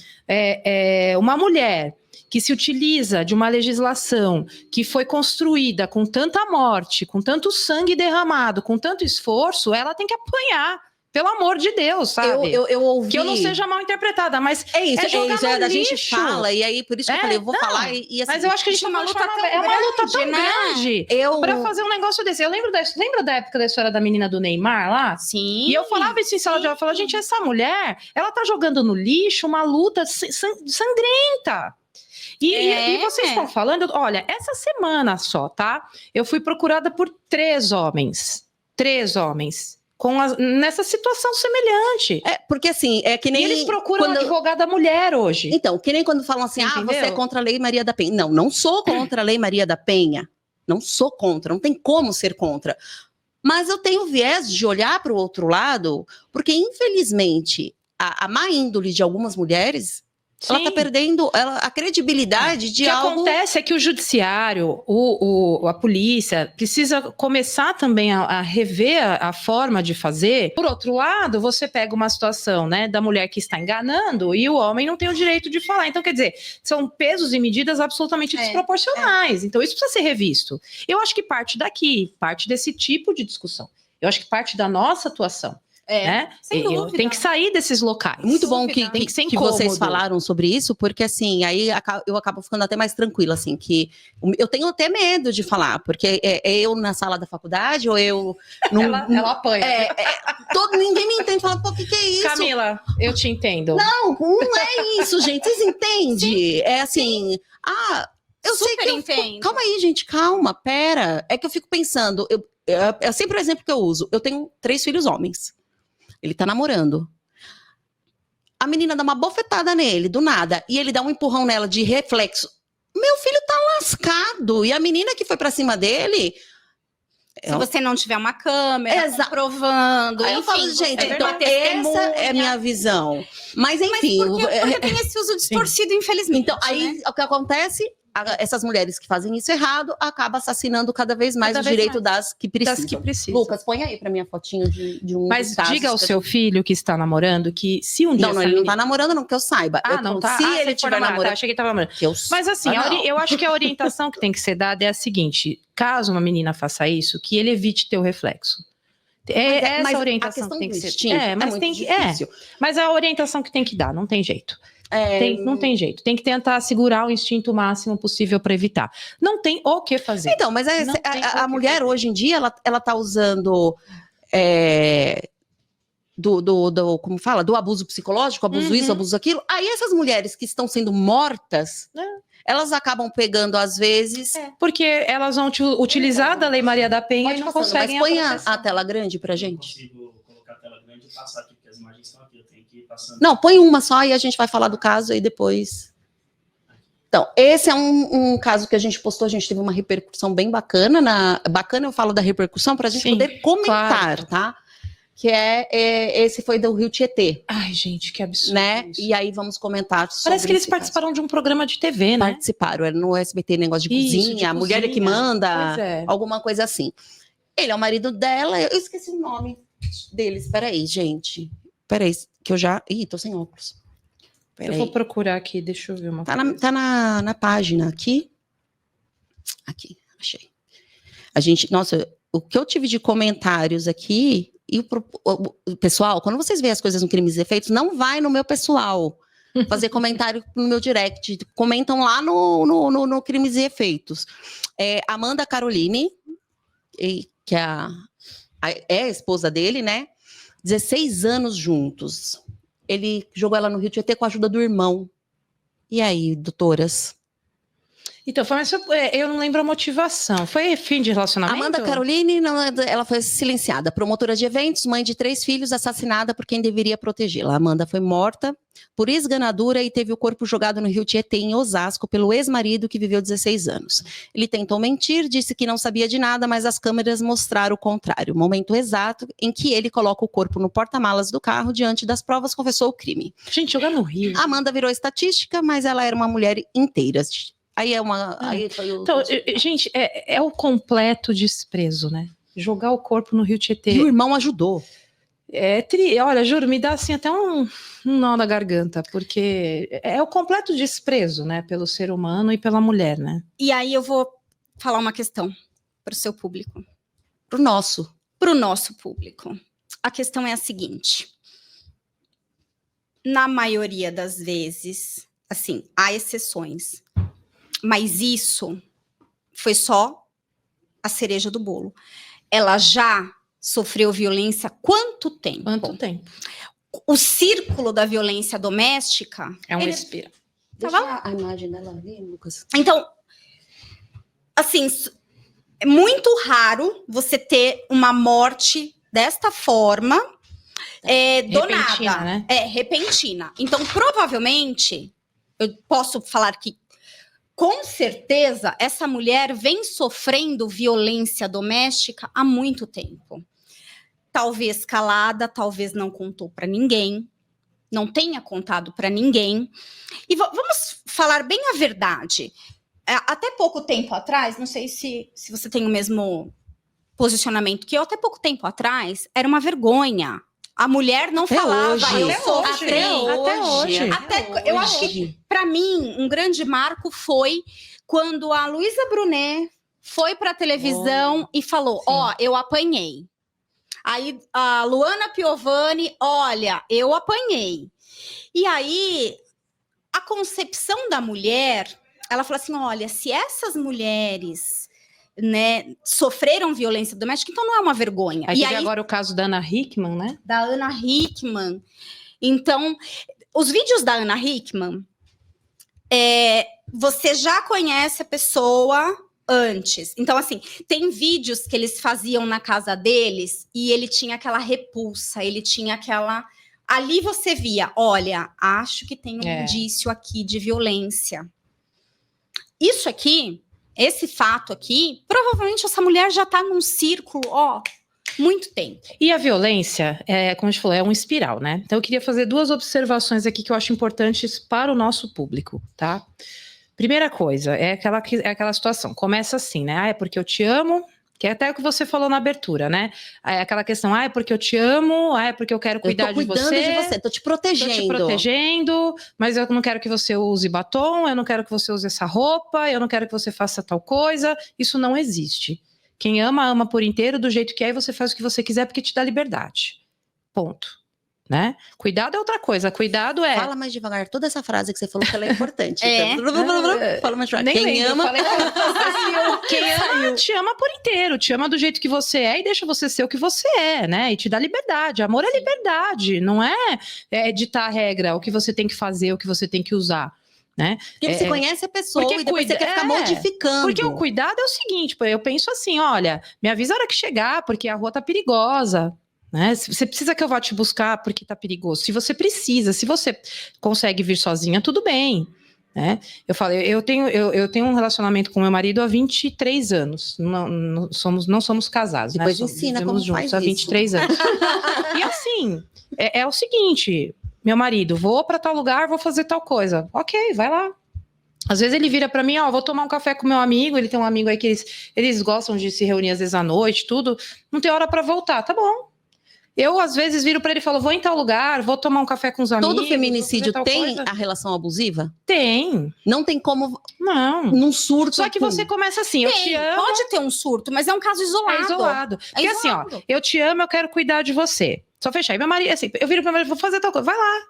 uma mulher que se utiliza de uma legislação que foi construída com tanta morte, com tanto sangue derramado, com tanto esforço, ela tem que apanhar. Pelo amor de Deus, sabe? Eu ouvi... Que eu não seja mal interpretada, mas é isso, a gente fala, e aí por isso que eu falei, eu vou falar e assim... Mas eu acho que a gente tá uma luta tão grande, é uma luta tão grande pra fazer um negócio desse. Eu lembra da época da história da menina do Neymar lá? Sim. E eu falava isso em sala de aula, eu falava, gente, essa mulher, ela tá jogando no lixo uma luta sangrenta. E vocês estão falando, olha, essa semana só, tá? Eu fui procurada por 3 homens. 3 homens. Nessa situação semelhante. Porque assim, é que nem... E eles procuram advogada mulher hoje. Então, que nem quando falam assim, você é contra a Lei Maria da Penha. Não, não sou contra a Lei Maria da Penha. Não sou contra, não tem como ser contra. Mas eu tenho viés de olhar para o outro lado, porque infelizmente a má índole de algumas mulheres... Ela está perdendo a credibilidade de algo... O que acontece é que o judiciário, a polícia, precisa começar também a rever a forma de fazer. Por outro lado, você pega uma situação, né, da mulher que está enganando e o homem não tem o direito de falar. Então, quer dizer, são pesos e medidas absolutamente desproporcionais. Então, isso precisa ser revisto. Eu acho que parte daqui, parte desse tipo de discussão. Eu acho que parte da nossa atuação. Né? Sem dúvida. Tem que sair desses locais. Muito bom que vocês falaram sobre isso, porque assim, aí eu acabo ficando até mais tranquila, assim, que eu tenho até medo de falar, porque eu na sala da faculdade, ou eu... Ela apanha. Ninguém me entende, fala, pô, o que é isso? Camila, eu te entendo. Não é isso, gente, vocês entendem? É assim, eu sei que entendo. Calma aí, gente, calma, pera. É que eu fico pensando, é sempre o exemplo que eu uso, eu tenho 3 filhos homens. Ele tá namorando. A menina dá uma bofetada nele, do nada, e ele dá um empurrão nela de reflexo. Meu filho tá lascado. E a menina que foi pra cima dele... Se você não tiver uma câmera comprovando... Aí eu falo, gente, então essa é a minha visão. Mas enfim... Porque tem esse uso distorcido, infelizmente. Então, aí o que acontece... Essas mulheres que fazem isso errado acabam assassinando cada vez mais o direito das que precisam. Lucas, põe aí pra minha fotinho de um... Mas diga ao seu filho que está namorando que se um dia... Não, ele não tá namorando não, que eu saiba. Não tá? Se ele estiver namorando... Achei que ele tava namorando. Mas assim, eu acho que a orientação que tem que ser dada é a seguinte, caso uma menina faça isso, que ele evite ter o reflexo. Essa a orientação que tem que ser. Mas tem que... Mas a orientação que tem que dar, não tem jeito. Não tem jeito. Tem que tentar segurar o instinto máximo possível para evitar. Não tem o que fazer. Então, mas a mulher hoje em dia, ela tá usando como fala? Do abuso psicológico, abuso isso, abuso aquilo. Aí essas mulheres que estão sendo mortas, elas acabam pegando às vezes... Porque elas vão utilizar da Lei Maria da Penha e não conseguem... Mas põe a tela grande pra gente. Eu consigo colocar a tela grande e passar aqui, porque as imagens estão aqui, eu tenho que ir passando. Não, põe uma só e a gente vai falar do caso aí depois. Então, esse é um caso que a gente postou, a gente teve uma repercussão bem bacana. Bacana eu falo da repercussão para a gente poder comentar, tá? Que esse foi do Rio Tietê. Ai, gente, que absurdo. Né? E aí vamos comentar sobre Parece que eles participaram de um programa de TV, né? Participaram, era no SBT, negócio de cozinha, a mulher é que manda, alguma coisa assim. Ele é o marido dela, eu esqueci o nome deles, peraí, gente. Peraí, que eu já... Ih, tô sem óculos. Eu vou procurar aqui, deixa eu ver uma coisa. Tá na página aqui. Aqui, achei. Nossa, o que eu tive de comentários aqui... E o pessoal, quando vocês veem as coisas no Crimes e Efeitos, não vai no meu pessoal fazer comentário no meu direct. Comentam lá no Crimes e Efeitos. Amanda Caroline, que é a esposa dele, né? 16 anos juntos. Ele jogou ela no Rio Tietê com a ajuda do irmão. E aí, doutoras? Então, mas eu não lembro a motivação. Foi fim de relacionamento? Amanda Caroline, ela foi silenciada. Promotora de eventos, mãe de 3 filhos, assassinada por quem deveria protegê-la. Amanda foi morta por esganadura e teve o corpo jogado no rio Tietê, em Osasco, pelo ex-marido que viveu 16 anos. Ele tentou mentir, disse que não sabia de nada, mas as câmeras mostraram o contrário. O momento exato em que ele coloca o corpo no porta-malas do carro, diante das provas, confessou o crime. Gente, jogar no rio. Amanda virou estatística, mas ela era uma mulher inteira. Aí é uma. Aí foi o... Então, gente, é o completo desprezo, né? Jogar o corpo no rio Tietê. E o irmão ajudou. Olha, juro, me dá assim até um nó na garganta, porque é o completo desprezo, né? Pelo ser humano e pela mulher, né? E aí eu vou falar uma questão para o seu público. Pro nosso. Para o nosso público. A questão é a seguinte. Na maioria das vezes, assim, há exceções. Mas isso foi só a cereja do bolo. Ela já sofreu violência há quanto tempo? Quanto tempo? O círculo da violência doméstica... É um ele... espira. Deixa a imagem dela ali, Lucas. Então, assim, é muito raro você ter uma morte desta forma, do Repentina, nada. né? Repentina. Então, provavelmente, eu posso falar que, com certeza, essa mulher vem sofrendo violência doméstica há muito tempo. Talvez calada, talvez não contou para ninguém, não tenha contado para ninguém. E vamos falar bem a verdade. Até pouco tempo atrás, não sei se você tem o mesmo posicionamento que eu, até pouco tempo atrás, era uma vergonha. A mulher não falava isso. Até hoje. Eu acho que, para mim, um grande marco foi quando a Luísa Brunet foi para a televisão e falou, eu apanhei. Aí a Luana Piovani, olha, eu apanhei. E aí, a concepção da mulher, ela falou assim, olha, se essas mulheres... né, sofreram violência doméstica, então não é uma vergonha. Aí teve agora o caso da Ana Hickman, né? Da Ana Hickman. Então, os vídeos da Ana Hickman, você já conhece a pessoa antes. Então, assim, tem vídeos que eles faziam na casa deles e ele tinha aquela repulsa, ele tinha aquela... Ali você via, olha, acho que tem um indício aqui de violência. Isso aqui... Esse fato aqui, provavelmente essa mulher já está num círculo, muito tempo. E a violência, como a gente falou, é um espiral, né? Então eu queria fazer 2 observações aqui que eu acho importantes para o nosso público, tá? Primeira coisa, é aquela situação, começa assim, né? É porque eu te amo, que é até o que você falou na abertura, né? É aquela questão, é porque eu te amo, é porque eu quero cuidar de você. Tô te protegendo. Tô te protegendo, mas eu não quero que você use batom, eu não quero que você use essa roupa, eu não quero que você faça tal coisa. Isso não existe. Quem ama, ama por inteiro, do jeito que é, e você faz o que você quiser porque te dá liberdade. Ponto. Né? Cuidado é outra coisa, cuidado é... Fala mais devagar, toda essa frase que você falou que ela é importante. Fala mais devagar. Nem Quem lembro, ama... Quem ama, te ama por inteiro, te ama do jeito que você é e deixa você ser o que você é, né? E te dá liberdade. Amor é liberdade, não é ditar a regra, o que você tem que fazer, o que você tem que usar. Né? Porque você conhece a pessoa e depois você quer ficar modificando. Porque o cuidado é o seguinte, eu penso assim, olha, me avisa a hora que chegar, porque a rua tá perigosa. Né? Você precisa que eu vá te buscar porque tá perigoso. Se você precisa, se você consegue vir sozinha, tudo bem. Né? Eu falei, eu tenho um relacionamento com meu marido há 23 anos. Não somos casados. Depois né? ensina Vivemos como juntos faz há 23 isso. anos. E assim, é o seguinte, meu marido, vou para tal lugar, vou fazer tal coisa. Ok, vai lá. Às vezes ele vira para mim, vou tomar um café com meu amigo, ele tem um amigo aí que eles gostam de se reunir às vezes à noite, tudo, não tem hora para voltar, tá bom. Eu, às vezes, viro pra ele e falo, vou em tal lugar, vou tomar um café com os amigos. Todo feminicídio tem coisa. a relação abusiva? Tem. Não tem como... Não. Num surto. Só que você começa assim, eu te amo... Pode ter um surto, mas é um caso isolado. É isolado. Porque assim, eu te amo, eu quero cuidar de você. Só fechar. E meu marido, assim, eu viro pro meu marido, vou fazer tal coisa. Vai lá.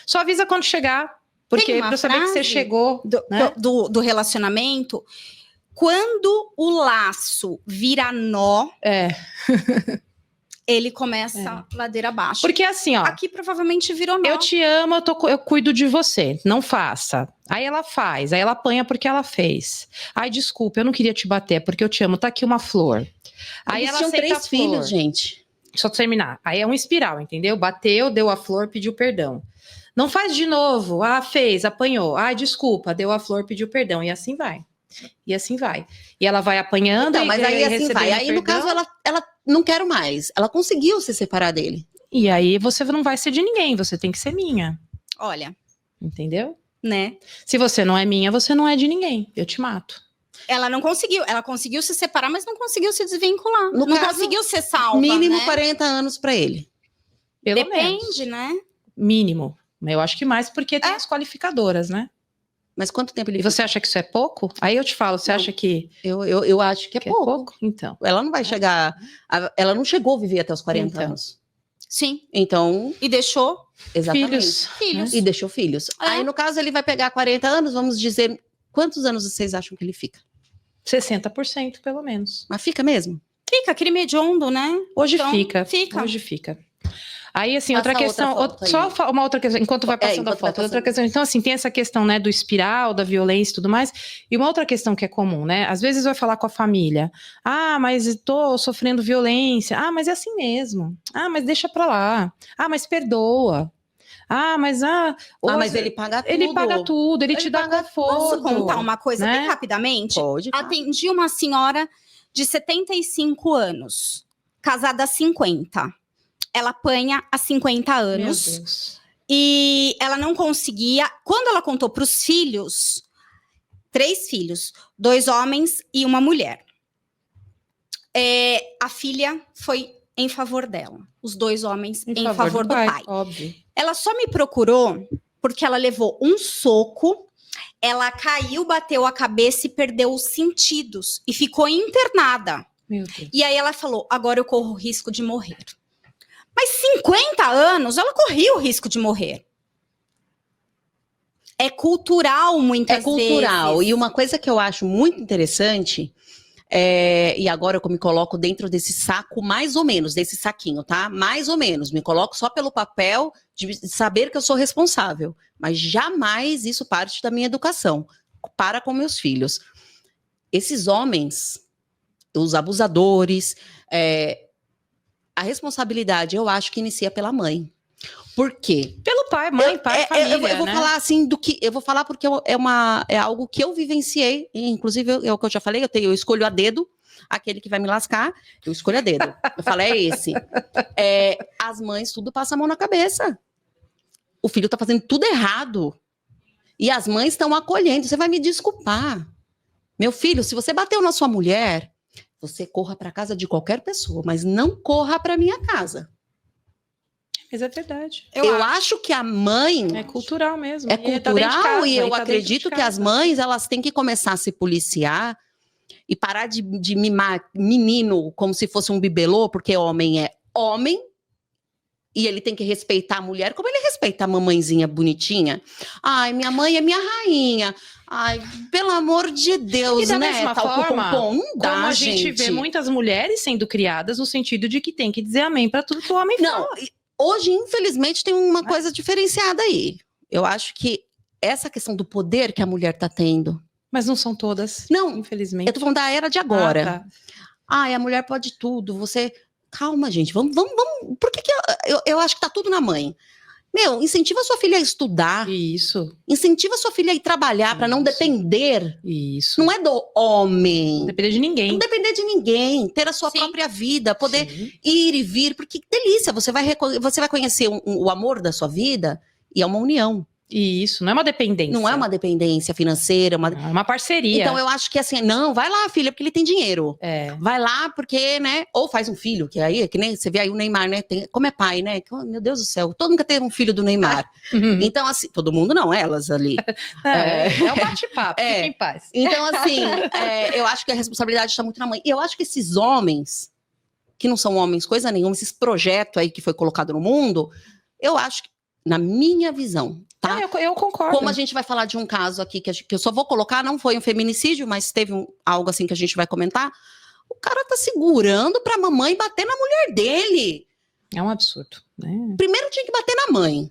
Só avisa quando chegar. Porque pra eu saber que você chegou. Do relacionamento, quando o laço vira nó... ele começa a ladeira abaixo. Porque assim, ó, Aqui provavelmente virou nó. eu te amo, eu cuido de você, não faça. Aí ela faz, aí ela apanha porque ela fez. Ai, desculpa, eu não queria te bater, porque eu te amo, tá aqui uma flor. Aí Eles ela tinham aceita 3 a flor. filhos, gente. Só terminar. Aí é um espiral, entendeu? Bateu, deu a flor, pediu perdão. Não faz de novo. Ah, fez, apanhou. Ah, desculpa, deu a flor, pediu perdão. E assim vai. E assim vai. E ela vai apanhando Então, e mas aí assim recebendo vai. Aí, no perdão. caso, ela não quer mais. Ela conseguiu se separar dele. E aí você não vai ser de ninguém, você tem que ser minha. Olha, Entendeu? né? Se você não é minha, você não é de ninguém. Eu te mato. Ela não conseguiu. Ela conseguiu se separar, mas não conseguiu se desvincular. No não caso, conseguiu ser salva, Mínimo né? 40 anos pra ele. Pelo menos. Depende, né? Mínimo. Eu acho que mais porque tem as qualificadoras, né? Mas quanto tempo ele E você acha que isso é pouco? Aí eu te falo, você Não. acha que Eu acho que é pouco. Então. Ela não vai chegar. Ela não chegou a viver até os 40 Então. anos. Sim. Então, E deixou exatamente. filhos. E deixou filhos. É. Aí, no caso, ele vai pegar 40 anos, vamos dizer. Quantos anos vocês acham que ele fica? 60% pelo menos. Mas fica mesmo? Fica crime hediondo, né? Hoje Então, fica. fica. Hoje fica. Aí, assim, Passa outra questão. outra foto aí. Só uma outra questão, enquanto vai passando enquanto a foto. vai Outra passando. questão. Então, assim, tem essa questão, né, do espiral, da violência e tudo mais. E uma outra questão que é comum, né? Às vezes vai falar com a família. Ah, mas tô sofrendo violência. Ah, mas é assim mesmo. Ah, mas deixa pra lá. Ah, mas perdoa. Ah, mas Mas ele paga tudo. ele paga tudo, ele Ele te dá paga conforto. Posso contar uma coisa né? bem rapidamente? Pode. tá? Atendi uma senhora de 75 anos, casada há 50. Ela apanha há 50 Meu anos. Deus. E ela não conseguia. Quando ela contou para os filhos, 3 filhos, 2 homens e uma mulher. A filha foi em favor dela. Os 2 homens em favor do pai. Óbvio. Ela só me procurou porque ela levou um soco, ela caiu, bateu a cabeça e perdeu os sentidos. E ficou internada. Meu Deus. E aí ela falou, agora eu corro o risco de morrer. Mas 50 anos, ela corria o risco de morrer. É cultural muitas vezes. É cultural. E uma coisa que eu acho muito interessante, e agora eu me coloco dentro desse saco, mais ou menos, desse saquinho, tá? Mais ou menos. Me coloco só pelo papel de saber que eu sou responsável. Mas jamais isso parte da minha educação. Para com meus filhos. Esses homens, os abusadores, a responsabilidade, eu acho que inicia pela mãe. Por quê? Pelo pai, mãe, pai, família, eu vou né? falar assim eu vou falar porque é algo que eu vivenciei, inclusive é o que eu já falei, eu escolho a dedo, aquele que vai me lascar, eu escolho a dedo. Eu falo, é esse. As mães tudo passa a mão na cabeça. O filho tá fazendo tudo errado. E as mães estão acolhendo. Você vai me desculpar. Meu filho, se você bateu na sua mulher, você corra para casa de qualquer pessoa, mas não corra para minha casa. Mas é verdade. Eu acho que a mãe É cultural mesmo. é E tá dentro de cultural casa, e eu tá dentro de acredito que casa. as mães elas têm que começar a se policiar e parar de mimar menino como se fosse um bibelô, porque homem é homem e ele tem que respeitar a mulher como ele respeita a mamãezinha bonitinha. Ai, minha mãe é minha rainha. Ai, pelo amor de Deus, E da né? mesma Tal forma, pom, não dá, Como a gente vê muitas mulheres sendo criadas no sentido de que tem que dizer amém para tudo que o homem fala. Não, hoje, infelizmente, tem uma coisa diferenciada aí. Eu acho que essa questão do poder que a mulher tá tendo. Mas não são todas, Não, infelizmente. eu tô falando da era de agora. Ah, tá. Ai, a mulher pode tudo, você... Calma, gente, vamos... Por que eu acho que tá tudo na mãe? Meu, incentiva sua filha a estudar, Isso, incentiva sua filha a ir trabalhar para não Isso. depender. isso. Não é do homem. Não depender de ninguém. Não depender de ninguém, ter a sua Sim. própria vida, poder Sim. ir e vir, porque que delícia, você vai conhecer o amor da sua vida e é uma união. Isso, não é uma dependência. Não é uma dependência financeira, É uma parceria. Então eu acho que assim, não, vai lá, filha, porque ele tem dinheiro. É. Vai lá, porque, né? Ou faz um filho, que aí, que nem você vê aí o Neymar, né? Como é pai, né? Meu Deus do céu, todo mundo quer ter um filho do Neymar. Então, assim, todo mundo não, elas ali. É um bate-papo, É. fica em paz. Então, assim, eu acho que a responsabilidade está muito na mãe. E eu acho que esses homens, que não são homens coisa nenhuma, esses projetos aí que foi colocado no mundo, eu acho que, na minha visão, tá? Eu concordo. Como a gente vai falar de um caso aqui que eu só vou colocar, não foi um feminicídio, mas teve algo assim que a gente vai comentar. O cara tá segurando pra mamãe bater na mulher dele. É um absurdo, né? Primeiro tinha que bater na mãe.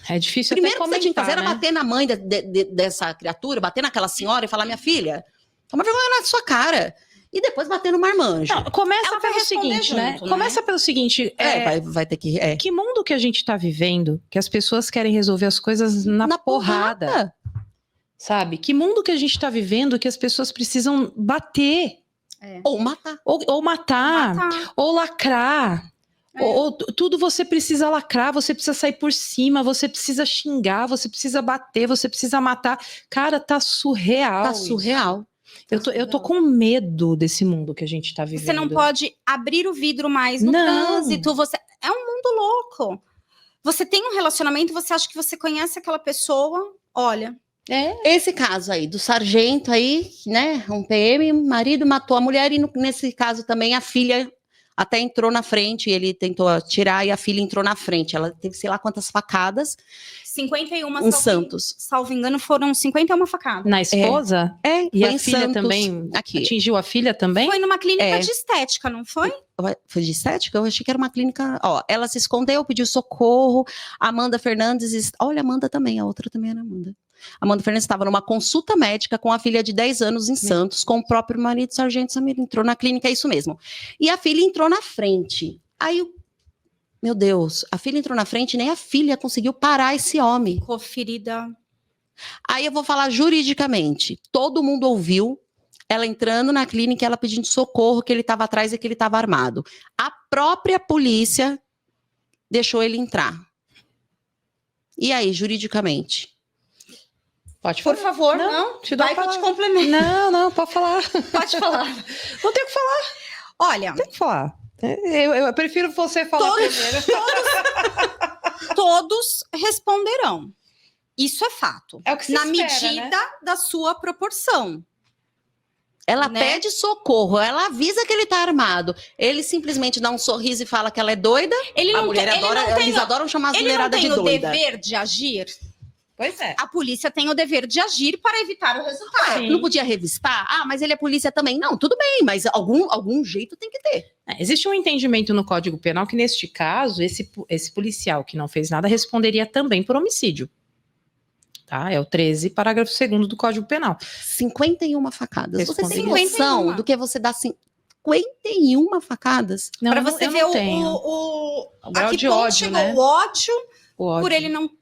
É difícil Primeiro até que você tinha que fazer comentar, era né? bater na mãe dessa criatura, bater naquela senhora e falar, minha filha, toma vergonha na sua cara. E depois bater no marmanjo. Não, começa Ela vai pelo responder seguinte, né? junto, né? Começa pelo seguinte, Vai ter que... que mundo que a gente tá vivendo que as pessoas querem resolver as coisas na porrada, sabe? Que mundo que a gente tá vivendo que as pessoas precisam bater, Ou matar. ou matar, Matar. ou lacrar. É. Ou tudo você precisa lacrar, você precisa sair por cima, você precisa xingar, você precisa bater, você precisa matar. Cara, tá surreal. Tá isso. surreal. Eu tô com medo desse mundo que a gente tá vivendo. Você não pode abrir o vidro mais no Não. trânsito. É um mundo louco. Você tem um relacionamento, você acha que você conhece aquela pessoa, olha. Esse caso aí, do sargento aí, né, um PM, marido matou a mulher e nesse caso também a filha até entrou na frente, ele tentou atirar e a filha entrou na frente. Ela teve sei lá quantas facadas 51, em Santos. salvo engano, foram 51 facadas. Na esposa? E E foi a em filha Santos, também aqui. atingiu a filha também? Foi numa clínica É. de estética, não foi? Foi de estética? Eu achei que era uma clínica. Ó, ela se escondeu, pediu socorro. Amanda Fernandes. Olha, Amanda também, a outra também era Amanda. Amanda Fernandes estava numa consulta médica com a filha de 10 anos em Santos, com o próprio marido, Sargento Samir. Entrou na clínica, é isso mesmo. E a filha entrou na frente. Aí, meu Deus, a filha entrou na frente e nem a filha conseguiu parar esse homem. Ficou ferida. Aí eu vou falar juridicamente. Todo mundo ouviu ela entrando na clínica e ela pedindo socorro, que ele estava atrás e que ele estava armado. A própria polícia deixou ele entrar. E aí, juridicamente? Pode Por falar. favor, Não, não. te dou Vai a que eu te palavra. complemento. Não, pode falar. Pode falar. Não tem o que falar, Olha, tem que falar. Eu prefiro você falar Todos- primeiro. todos responderão. Isso é fato. É o que se Na espera, medida né? da sua proporção. Ela Né? pede socorro, ela avisa que ele tá armado. Ele simplesmente dá um sorriso e fala que ela é doida. Ele A não, mulher tem, ele adora, não tem, eles adoram chamar as ele não mulheradas tem de o doida. dever de agir. Pois é. A polícia tem o dever de agir para evitar o resultado. Sim. Não podia revistar? Ah, mas ele é polícia também. Não, tudo bem, mas algum jeito tem que ter. Existe um entendimento no Código Penal que, neste caso, esse policial que não fez nada responderia também por homicídio. Tá? É o 13, parágrafo 2º do Código Penal. 51 facadas. Você tem Responderia. noção 51. do que você dá 51 facadas? Não, Para eu não- você eu ver não tenho. o grau a que de ponto ódio, chegou né? o ódio O ódio.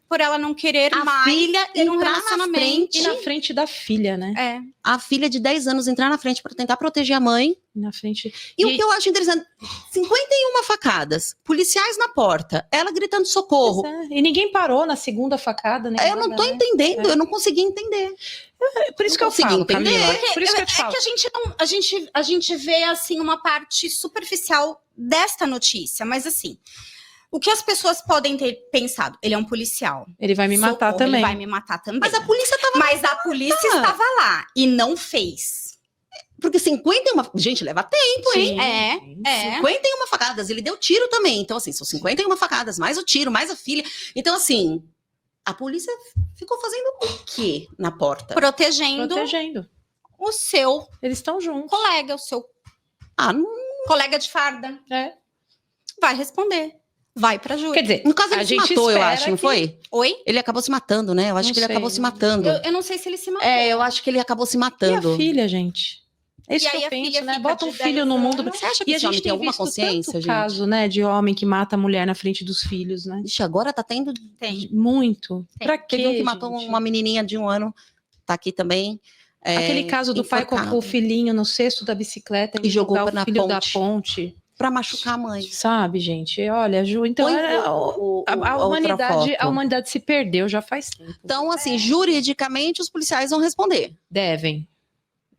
por ela não querer A mais filha ter um entrar na relacionamento. E na frente da filha, né? É. A filha de 10 anos entrar na frente para tentar proteger a mãe. Na frente. E o que eu acho interessante, 51 facadas, policiais na porta, ela gritando socorro. Pois é. E ninguém parou na segunda facada, né? Eu não tô entendendo, eu não consegui entender. Por isso que eu consegui falo, entender. Camila. Por isso que eu te É falo. que a gente vê assim uma parte superficial desta notícia, mas assim, o que as pessoas podem ter pensado? Ele é um policial. Ele vai me matar Socorro, também. Ele vai me matar também. Mas a polícia tava. Mas a polícia estava lá e não fez. Porque 51. Gente, leva tempo, hein? Sim. É. 51 facadas, ele deu tiro também. Então, assim, são 51 facadas, mais o tiro, mais a filha. Então, assim, a polícia ficou fazendo o quê na porta? Protegendo Protegendo. o seu Eles estão juntos. colega, o seu Ah, não, colega de farda. É. Vai responder. Vai pra júri. Quer dizer, no caso, a ele se gente matou, eu espera acho, não que- foi? Oi? Ele acabou se matando, né? Eu acho Não que ele sei. acabou se matando. Eu não sei se ele se matou. É, eu acho que ele acabou se E matando. a filha, gente? É isso E que aí eu a penso, filha né? fica Bota um de filho 10 no mundo. anos. Você acha que E a esse homem gente tem alguma visto consciência, tanto gente? caso, né, de homem que mata a mulher na frente dos filhos, né? Ixi, agora tá tendo. Tem. Muito. Tem. Pra quê, Teve um que matou gente? uma menininha de 1 ano, tá aqui também. Aquele caso do pai enforcado. com o filhinho no cesto da bicicleta E jogou jogar na o filho da ponte. ponte. Pra machucar a mãe. Sabe, gente? Olha, Ju, então Põe a outra humanidade, foto. a humanidade se perdeu já faz tempo. Então, assim, juridicamente, os policiais vão responder. Devem.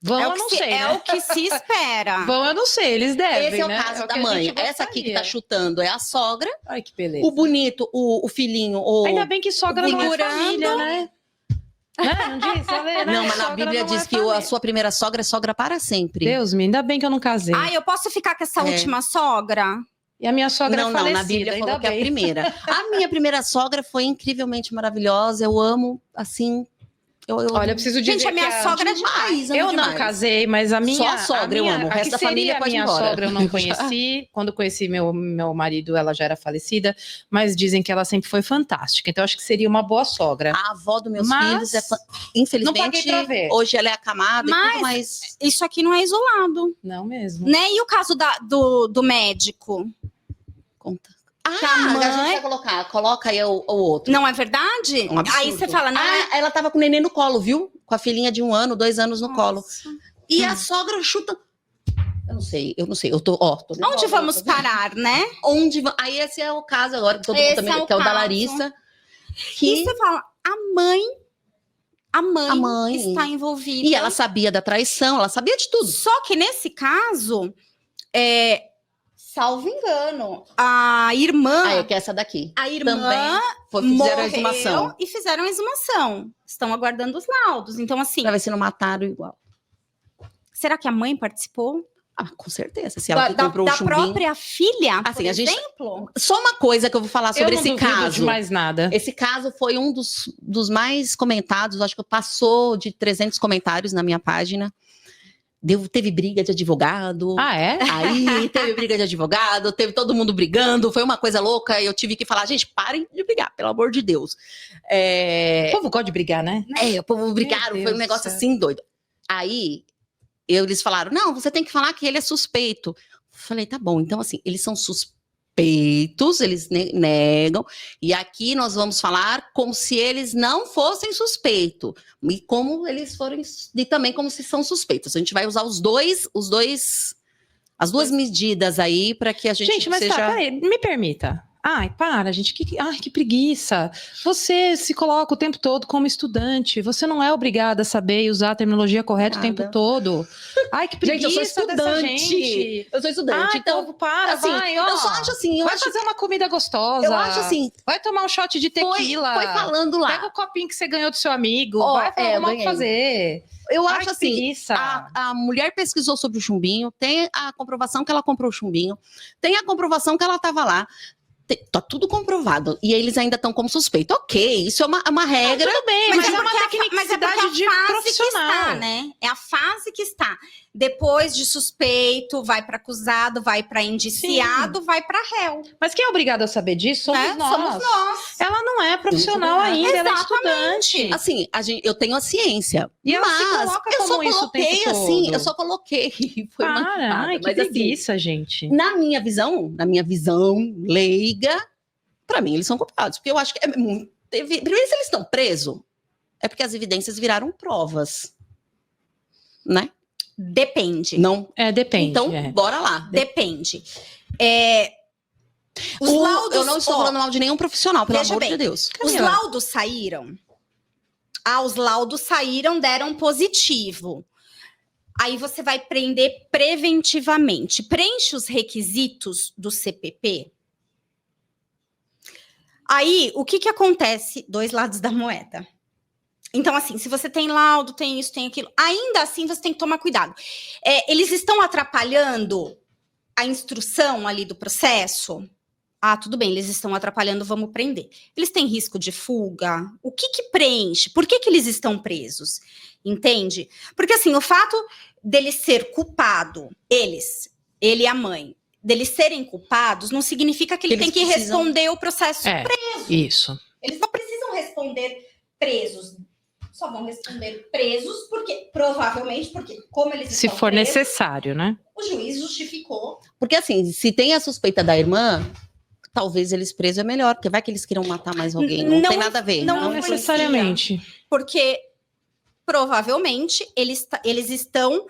Vão, É eu o que não se- sei, é né? o que se espera. Vão, eu não sei, eles devem, Esse é o né? caso o da que a mãe. gente Essa aqui que tá gostaria. chutando é a sogra. Ai, que beleza. O bonito, o filhinho, o... Ainda bem que sogra não é Figurando. família, né? Não diz? Não, mas na Sogra Bíblia não diz é que a família. sua primeira sogra é sogra para sempre. Deus me, ainda bem que eu não casei. Ai, eu posso ficar com essa É. última sogra? E a minha sogra Não, é não, falecida, na Bíblia ainda falou que é a bem. primeira. A minha primeira sogra foi incrivelmente maravilhosa. Eu amo, assim, Olha, eu preciso dizer Gente, a minha que sogra é demais. eu não demais. casei, mas a minha... Só a sogra eu amo, o a resto que da família seria pode ir a minha embora. sogra eu não conheci. Quando conheci meu marido, ela já era falecida, mas dizem que ela sempre foi fantástica. Então, acho que seria uma boa sogra. A avó dos meus Mas filhos infelizmente, não paguei pra ver. hoje ela é acamada e tudo, Mas mas... isso aqui não é isolado, Não mesmo. né? E o caso do médico? Conta. Que a A gente mãe- vai colocar. Coloca aí o outro. Não é verdade? Um absurdo. Aí você fala, não é... Ela tava com o neném no colo, viu? Com a filhinha de 1 ano, 2 anos no colo. Nossa. E a sogra chuta... Eu não sei. Eu tô Onde nervosa, vamos tô vendo. parar, né? Aí esse é o caso agora, que todo Esse mundo também, é o que é o da caso. Larissa. E Que... você fala, a mãe está envolvida. E ela sabia da traição, ela sabia de tudo. Só que nesse caso, salvo engano, a irmã, Ah, é que é essa daqui. a irmã Fizeram morreu a exumação. e fizeram a exumação. Estão aguardando os laudos. Então, assim, Pra ver se não mataram igual. será que a mãe participou? Ah, com certeza. Se ela que comprou da o chumbinho. própria filha, Assim, por a gente- exemplo? Só uma coisa que eu vou falar sobre eu não esse duvido caso. de mais nada. Esse caso foi um dos mais comentados, acho que passou de 300 comentários na minha página. Teve briga de advogado. Ah, é? Aí teve briga de advogado, teve todo mundo brigando, foi uma coisa louca. E eu tive que falar, gente, parem de brigar, pelo amor de Deus. O povo gosta de brigar, né? O povo brigaram, Deus foi um do negócio céu. assim doido. Aí eles falaram, não, você tem que falar que ele é suspeito. Falei, tá bom, então assim, eles são suspeitos, eles negam, e aqui nós vamos falar como se eles não fossem suspeitos, e como eles forem, e também como se são suspeitos. A gente vai usar as duas medidas aí para que a gente, Gente, mas seja... tá, peraí, me permita. Ai, para, gente, que preguiça. Você se coloca o tempo todo como estudante. Você não é obrigada a saber e usar a terminologia correta o tempo Nada. todo. Ai, que preguiça Gente, eu sou dessa estudante. gente. Eu sou estudante, Ai, então, povo, para, assim, vai, ó. eu só acho assim, Vai fazer uma comida gostosa. eu acho assim, Vai tomar um shot de tequila. foi falando lá. Pega o copinho que você ganhou do seu amigo. Ó, vai falar eu o que ganhei. fazer. Eu Ai, acho que assim, preguiça. a mulher pesquisou sobre o chumbinho, tem a comprovação que ela comprou o chumbinho, tem a comprovação que ela estava lá, tá tudo comprovado. E eles ainda estão como suspeito. Ok, isso é uma regra. Tudo bem, mas, é uma porque tecnicidade de a fase profissional. que está, né? É a fase que está. Depois de suspeito, vai para acusado, vai para indiciado, vai para réu. Mas quem é obrigado a saber disso somos né? nós. Somos nós. Ela não é profissional Exatamente. ainda, ela é Exatamente. estudante. Assim, eu tenho a ciência. E ela se mas coloca eu só como isso o tempo coloquei assim, todo. eu só coloquei. Foi uma Para, piada, ai, que mas, assim, preguiça, gente. na minha visão leiga, pra mim eles são culpados. Porque eu acho que é muito. Primeiro, se eles estão presos, é porque as evidências viraram provas. Né? Depende. Não. Depende. Então, bora lá. Depende. Os Eu laudos, não estou falando mal de nenhum profissional, pelo veja amor bem, de Deus. os Camila. laudos saíram. Os laudos saíram, deram positivo. Aí você vai prender preventivamente. Preenche os requisitos do CPP. Aí, o que acontece? 2 lados da moeda. Então, assim, se você tem laudo, tem isso, tem aquilo, ainda assim você tem que tomar cuidado. Eles estão atrapalhando a instrução ali do processo? Ah, tudo bem, eles estão atrapalhando, vamos prender. Eles têm risco de fuga? O que preenche? Por que eles estão presos? Entende? Porque, assim, o fato deles ser culpado, ele e a mãe, deles serem culpados, não significa que ele Eles tem que precisam- responder o processo Isso. Eles não precisam responder presos. Só vão responder presos, porque como eles Se estão for presos, necessário, né? o juiz justificou. Porque assim, se tem a suspeita da irmã, talvez eles presos é melhor, porque vai que eles queiram matar mais alguém. Não, Não- tem nada a ver. não Não influencia. necessariamente. Porque provavelmente eles estão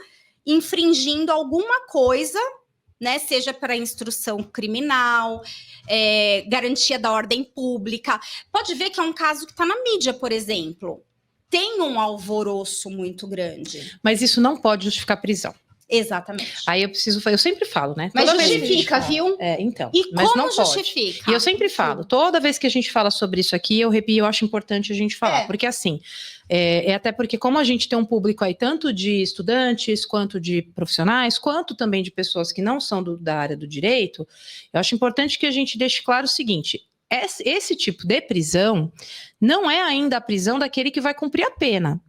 infringindo alguma coisa, né? Seja para instrução criminal, garantia da ordem pública. Pode ver que é um caso que está na mídia, por exemplo. Tem um alvoroço muito grande. Mas isso não pode justificar prisão. Exatamente. Aí eu sempre falo, né? Mas Toda vez que a gente justifica, fala- viu? Então. E mas como não pode. justifica? E eu sempre falo, toda vez que a gente fala sobre isso aqui, eu acho importante a gente falar, porque assim, até porque como a gente tem um público aí tanto de estudantes, quanto de profissionais, quanto também de pessoas que não são da área do direito, eu acho importante que a gente deixe claro o seguinte, esse tipo de prisão não é ainda a prisão daquele que vai cumprir a pena.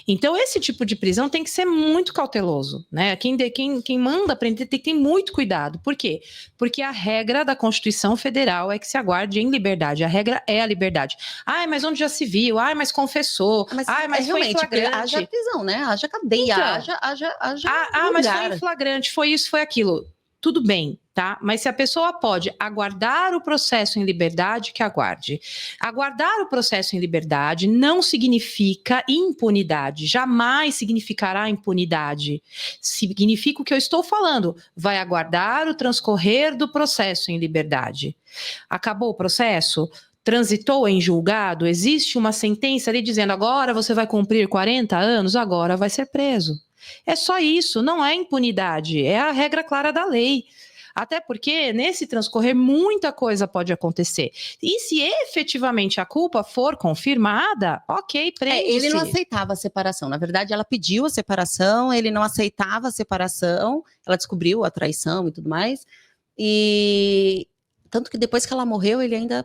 Então, esse tipo de prisão tem que ser muito cauteloso, né? Quem manda prender tem que ter muito cuidado. Por quê? Porque a regra da Constituição Federal é que se aguarde em liberdade. A regra é a liberdade. Ai, mas onde já se viu? Ai, mas confessou. Mas, Ai, mas foi em realmente, flagrante. haja prisão, né? Haja cadeia, Então, haja mas lugar. foi em flagrante, foi isso, foi aquilo. Tudo bem, tá? Mas se a pessoa pode aguardar o processo em liberdade, que aguarde. Aguardar o processo em liberdade não significa impunidade, jamais significará impunidade. Significa o que eu estou falando, vai aguardar o transcorrer do processo em liberdade. Acabou o processo? Transitou em julgado? Existe uma sentença ali dizendo agora você vai cumprir 40 anos, agora vai ser preso. É só isso, não é impunidade, é a regra clara da lei. Até porque, nesse transcorrer, muita coisa pode acontecer. E se efetivamente a culpa for confirmada, ok, prende-se. Ele não aceitava a separação. Na verdade, ela pediu a separação, ele não aceitava a separação, ela descobriu a traição e tudo mais. E tanto que depois que ela morreu, ele ainda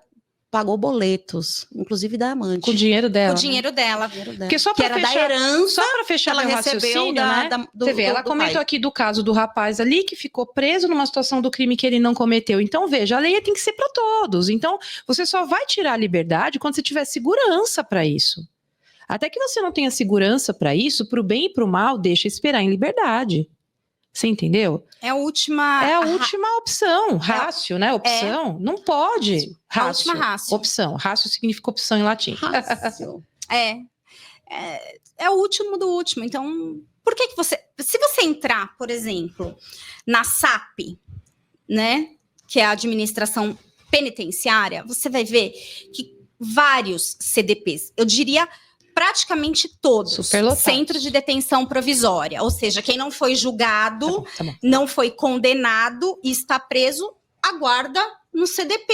pagou boletos, inclusive da amante. Com o dinheiro dela. O dinheiro dela. Porque só Que para era fechar, da herança só para fechar que ela meu recebeu raciocínio, da, né? do, Você vê, ela do comentou pai. aqui do caso do rapaz ali que ficou preso numa situação do crime que ele não cometeu. Então, veja, a lei tem que ser para todos. Então, você só vai tirar a liberdade quando você tiver segurança para isso. Até que você não tenha segurança para isso, para o bem e para o mal, deixa esperar em liberdade. Você entendeu? É a última. É a última opção. Rácio, né? Opção. Não pode. A última rácio. Opção. Rácio significa opção em latim. Rácio. É o último do último. Então, por que você. Se você entrar, por exemplo, na SAP, né? Que é a administração penitenciária, você vai ver que vários CDPs, eu diria praticamente todos, Superlotados. centro de detenção provisória, ou seja, quem não foi julgado, Tá bom. não foi condenado e está preso, aguarda no CDP.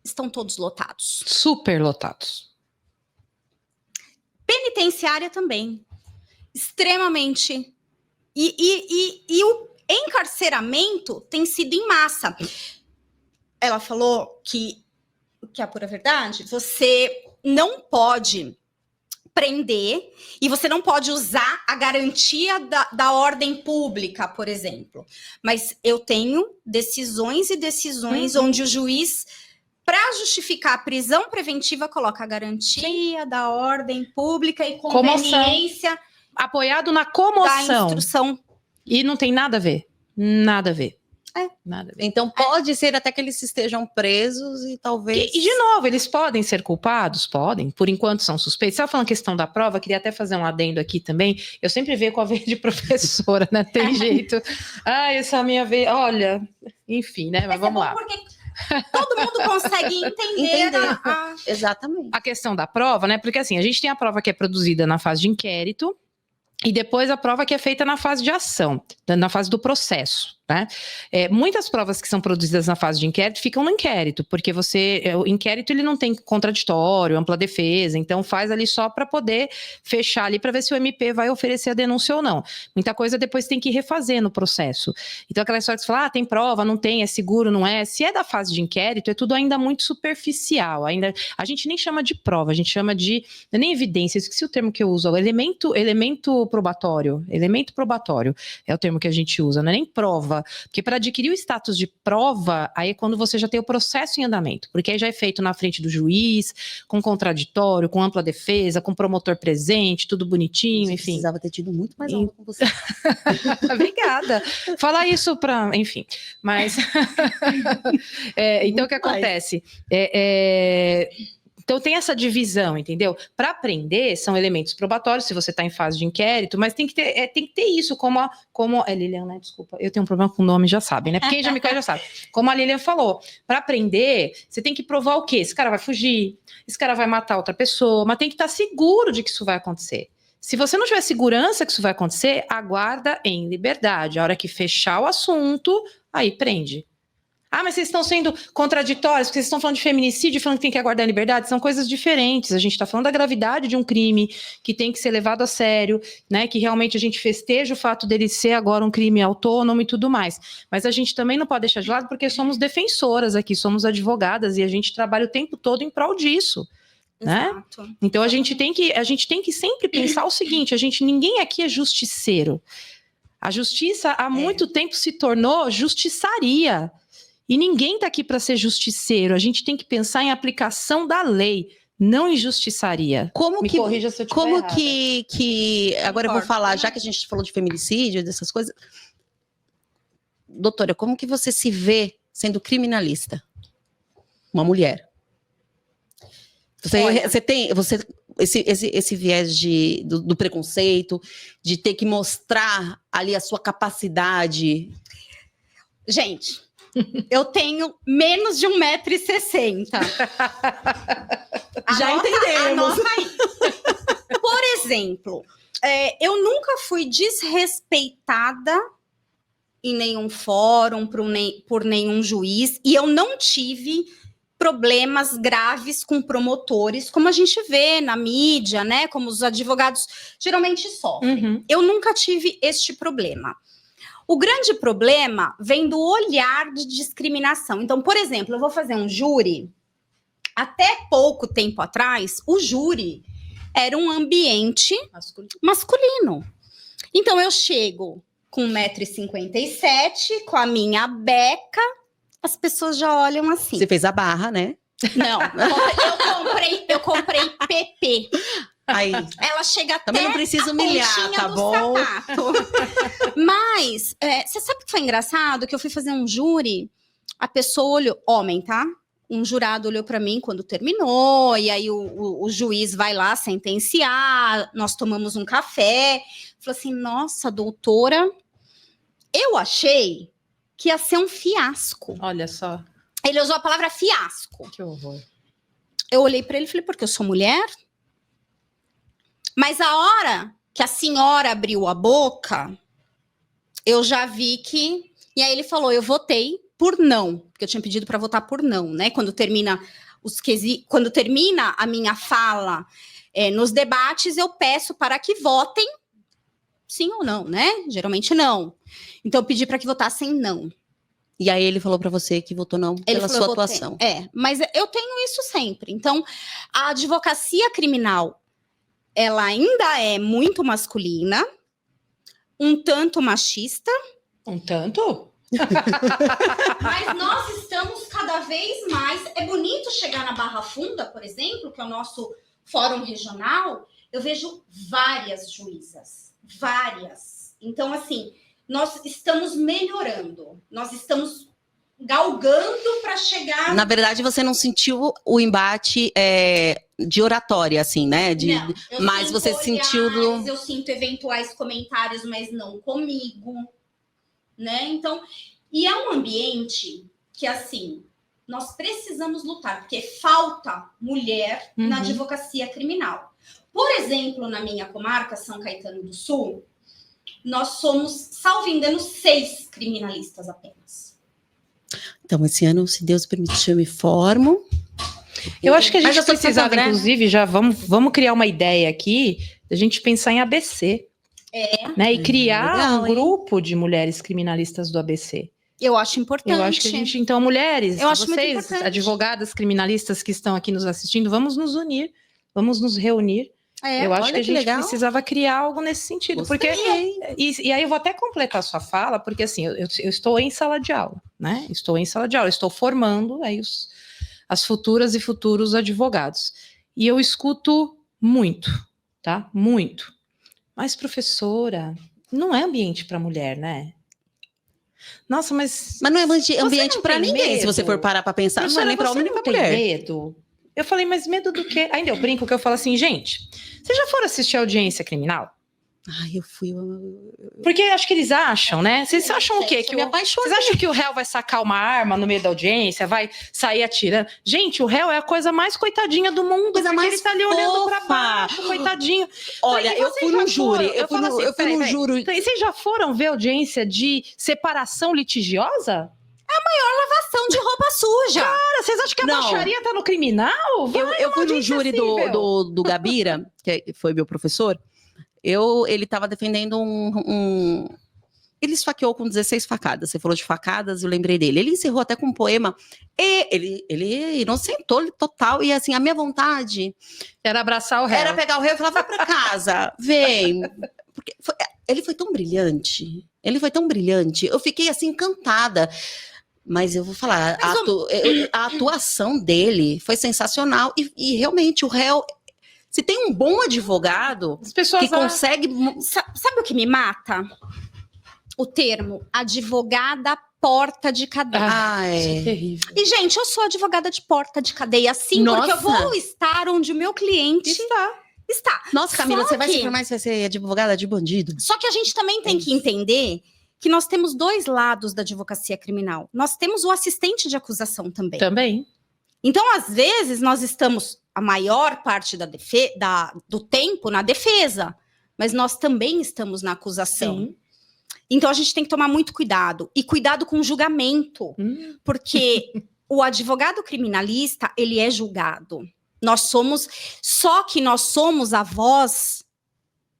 Estão todos lotados. Superlotados. Penitenciária também, extremamente. E o encarceramento tem sido em massa. Ela falou que é a pura verdade, você não pode prender e você não pode usar a garantia da ordem pública, por exemplo. Mas eu tenho decisões e decisões onde o juiz, para justificar a prisão preventiva, coloca a garantia da ordem pública e conveniência Apoiado na da comoção. instrução. E não tem nada a ver. Nada a ver. Nada a ver. Então, pode ser até que eles estejam presos e talvez... E, de novo, eles podem ser culpados? Podem. Por enquanto são suspeitos. Estava falando questão da prova, queria até fazer um adendo aqui também. Eu sempre vejo com a veia de professora, né? Tem jeito. Essa minha veia... Olha, enfim, né? Mas vamos lá. Porque todo mundo consegue entender. Exatamente. A questão da prova, né? Porque assim, a gente tem a prova que é produzida na fase de inquérito e depois a prova que é feita na fase de ação, na fase do processo, né? Muitas provas que são produzidas na fase de inquérito ficam no inquérito, porque o inquérito ele não tem contraditório, ampla defesa, então faz ali só para poder fechar ali para ver se o MP vai oferecer a denúncia ou não. Muita coisa depois tem que refazer no processo. Então aquela história que você fala, tem prova, não tem, é seguro, não é? Se é da fase de inquérito, é tudo ainda muito superficial, ainda a gente nem chama de prova, a gente chama de, não é nem evidência, esqueci o termo que eu uso, elemento probatório é o termo que a gente usa, não é nem prova. Porque para adquirir o status de prova, aí é quando você já tem o processo em andamento, porque aí já é feito na frente do juiz, com contraditório, com ampla defesa, com promotor presente, tudo bonitinho, enfim. Precisava ter tido muito mais aula com você. Obrigada. Falar isso para, enfim, mas então o que acontece? Então tem essa divisão, entendeu? Para prender, são elementos probatórios, se você está em fase de inquérito, mas tem que ter isso, como Lilian, né? Desculpa, eu tenho um problema com o nome, já sabem, né? Quem já me conhece já sabe. Como a Lilian falou, para prender, você tem que provar o quê? Esse cara vai fugir, esse cara vai matar outra pessoa, mas tem que estar seguro de que isso vai acontecer. Se você não tiver segurança que isso vai acontecer, aguarda em liberdade. A hora que fechar o assunto, aí prende. Ah, mas vocês estão sendo contraditórios, porque vocês estão falando de feminicídio, falando que tem que aguardar a liberdade, são coisas diferentes. A gente está falando da gravidade de um crime que tem que ser levado a sério, né? Que realmente a gente festeja o fato dele ser agora um crime autônomo e tudo mais. Mas a gente também não pode deixar de lado, porque somos defensoras aqui, somos advogadas e a gente trabalha o tempo todo em prol disso. Né? Exato. Então a gente tem que sempre pensar o seguinte: ninguém aqui é justiceiro. A justiça há muito tempo se tornou justiçaria. E ninguém está aqui para ser justiceiro. A gente tem que pensar em aplicação da lei, não em justiçaria. Me corrija se eu tiver como errada. que agora eu vou falar, já que a gente falou de feminicídio, dessas coisas. Doutora, como que você se vê sendo criminalista? Uma mulher. Você tem esse viés do preconceito, de ter que mostrar ali a sua capacidade. Gente, eu tenho menos de 1,60 m. Já entendemos. Anota aí. Por exemplo, eu nunca fui desrespeitada em nenhum fórum, por nenhum juiz, e eu não tive problemas graves com promotores, como a gente vê na mídia, né? Como os advogados geralmente sofrem. Eu nunca tive este problema. O grande problema vem do olhar de discriminação. Então, por exemplo, eu vou fazer um júri. Até pouco tempo atrás, o júri era um ambiente masculino. Então, eu chego com 1,57 m, com a minha beca, as pessoas já olham assim. Você fez a barra, né? Não, eu comprei PP. Aí, ela chega até também não precisa humilhar, tá bom? Mas, você sabe o que foi engraçado? Que eu fui fazer um júri, a pessoa olhou, homem, tá? Um jurado olhou pra mim quando terminou, e aí o juiz vai lá sentenciar, nós tomamos um café, falou assim, nossa, doutora, eu achei que ia ser um fiasco. Olha só. Ele usou a palavra fiasco. Que horror. Eu olhei pra ele e falei, porque eu sou mulher? Mas a hora que a senhora abriu a boca, eu já vi que... E aí ele falou, eu votei por não, porque eu tinha pedido para votar por não, né? Quando termina a minha fala nos debates, eu peço para que votem sim ou não, né? Geralmente não. Então eu pedi para que votassem não. E aí ele falou para você que votou não pela sua atuação. Mas eu tenho isso sempre. Então, a advocacia criminal, ela ainda é muito masculina, um tanto machista. Um tanto? Mas nós estamos cada vez mais... É bonito chegar na Barra Funda, por exemplo, que é o nosso fórum regional, eu vejo várias juízas. Várias. Então, assim, nós estamos melhorando. Nós estamos galgando para chegar... Na verdade, você não sentiu o embate de oratória, assim, né? Não, mas você sentiu... Eu sinto eventuais comentários, mas não comigo, né? Então, e é um ambiente que, assim, nós precisamos lutar, porque falta mulher na advocacia criminal. Por exemplo, na minha comarca, São Caetano do Sul, nós somos, salvo engano, 6 criminalistas apenas. Então, esse ano, se Deus permitir, eu me formo. Eu acho que a gente Mas precisava, inclusive, já vamos criar uma ideia aqui, da gente pensar em ABC. Né? E criar legal, um grupo de mulheres criminalistas do ABC. Eu acho importante. Eu acho que a gente, então, mulheres, eu acho vocês, muito importante. advogadas criminalistas que estão aqui nos assistindo, vamos nos unir, vamos nos reunir. Eu acho que a gente precisava criar algo nesse sentido. Porque, e aí eu vou até completar a sua fala, porque assim, eu estou em sala de aula, né? Estou em sala de aula, estou formando aí as futuras e futuros advogados. E eu escuto muito, tá? Muito. Mas, professora, não é ambiente para mulher, né? Nossa, mas não é ambiente para ninguém, medo? se você for parar para pensar. Não é nem para homem nem para mulher. Medo? Eu falei, mas medo do quê? Ainda eu brinco que eu falo assim, gente, vocês já foram assistir a audiência criminal? Ai, eu fui... Porque acho que eles acham, né? Vocês acham o quê? Que Vocês acham que o réu vai sacar uma arma no meio da audiência, vai sair atirando? Gente, o réu é a coisa mais coitadinha do mundo, coisa mais ele tá ali olhando pra baixo, coitadinho. Olha, eu fui no júri, eu fui no júri. Então, e vocês já foram ver audiência de separação litigiosa? É a maior lavação de roupa suja. Cara, vocês acham que a Não. baixaria tá no criminal? Eu fui no audiência júri cível. do Gabira, que foi meu professor. Ele estava defendendo Ele esfaqueou com 16 facadas. Você falou de facadas, eu lembrei dele. Ele encerrou até com um poema. E ele inocentou total. E assim, a minha vontade Era abraçar o réu. era pegar o réu e falar, vai pra casa, vem. Porque ele foi tão brilhante. Ele foi tão brilhante. Eu fiquei assim, encantada. Mas eu vou falar, a atuação dele foi sensacional. E realmente, o réu... Se tem um bom advogado As pessoas que consegue... Sabe o que me mata? O termo advogada porta de cadeia. Isso é terrível. E, gente, eu sou advogada de porta de cadeia, sim, porque eu Nossa. vou estar onde o meu cliente está. Nossa, Camila, Só você vai que- se formar e você vai ser advogada de bandido? Só que a gente também tem que entender que nós temos dois lados da advocacia criminal. Nós temos o assistente de acusação também. Também. Então, às vezes, nós estamos a maior parte do tempo na defesa, mas nós também estamos na acusação. Sim. Então, a gente tem que tomar muito cuidado. E cuidado com o julgamento. Porque o advogado criminalista, ele é julgado. Só que nós somos a voz,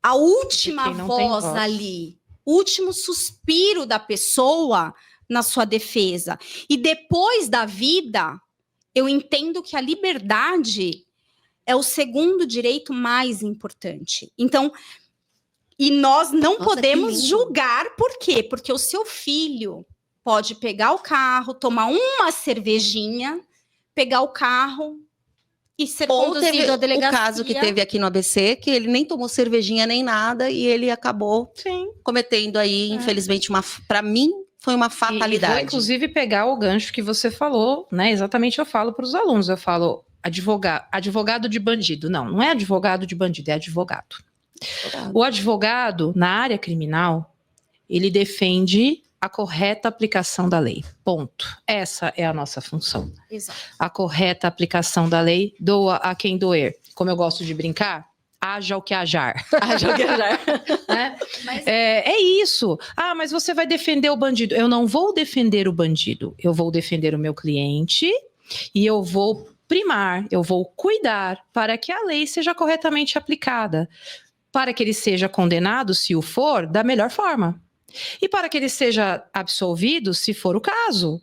a última De quem não tem voz voz. ali. O último suspiro da pessoa na sua defesa. E depois da vida, eu entendo que a liberdade é o segundo direito mais importante. Então, e nós não Nossa, que podemos lindo. julgar, por quê? Porque o seu filho pode pegar o carro, tomar uma cervejinha, pegar o carro e ser Ou conduzido teve à o delegacia. caso que teve aqui no ABC, que ele nem tomou cervejinha nem nada, e ele acabou Sim. cometendo aí, infelizmente, para mim, foi uma E vou, fatalidade. inclusive, pegar o gancho que você falou, né? Exatamente, eu falo para os alunos, eu falo advogado de bandido. Não é advogado de bandido, é advogado. O advogado, na área criminal, ele defende a correta aplicação da lei. Ponto. Essa é a nossa função. Exato. A correta aplicação da lei, doa a quem doer. Como eu gosto de brincar, haja o que hajar. Né? Mas É isso. Ah, mas você vai defender o bandido. Eu não vou defender o bandido. Eu vou defender o meu cliente e eu vou primar, eu vou cuidar para que a lei seja corretamente aplicada. Para que ele seja condenado, se o for, da melhor forma. E para que ele seja absolvido, se for o caso.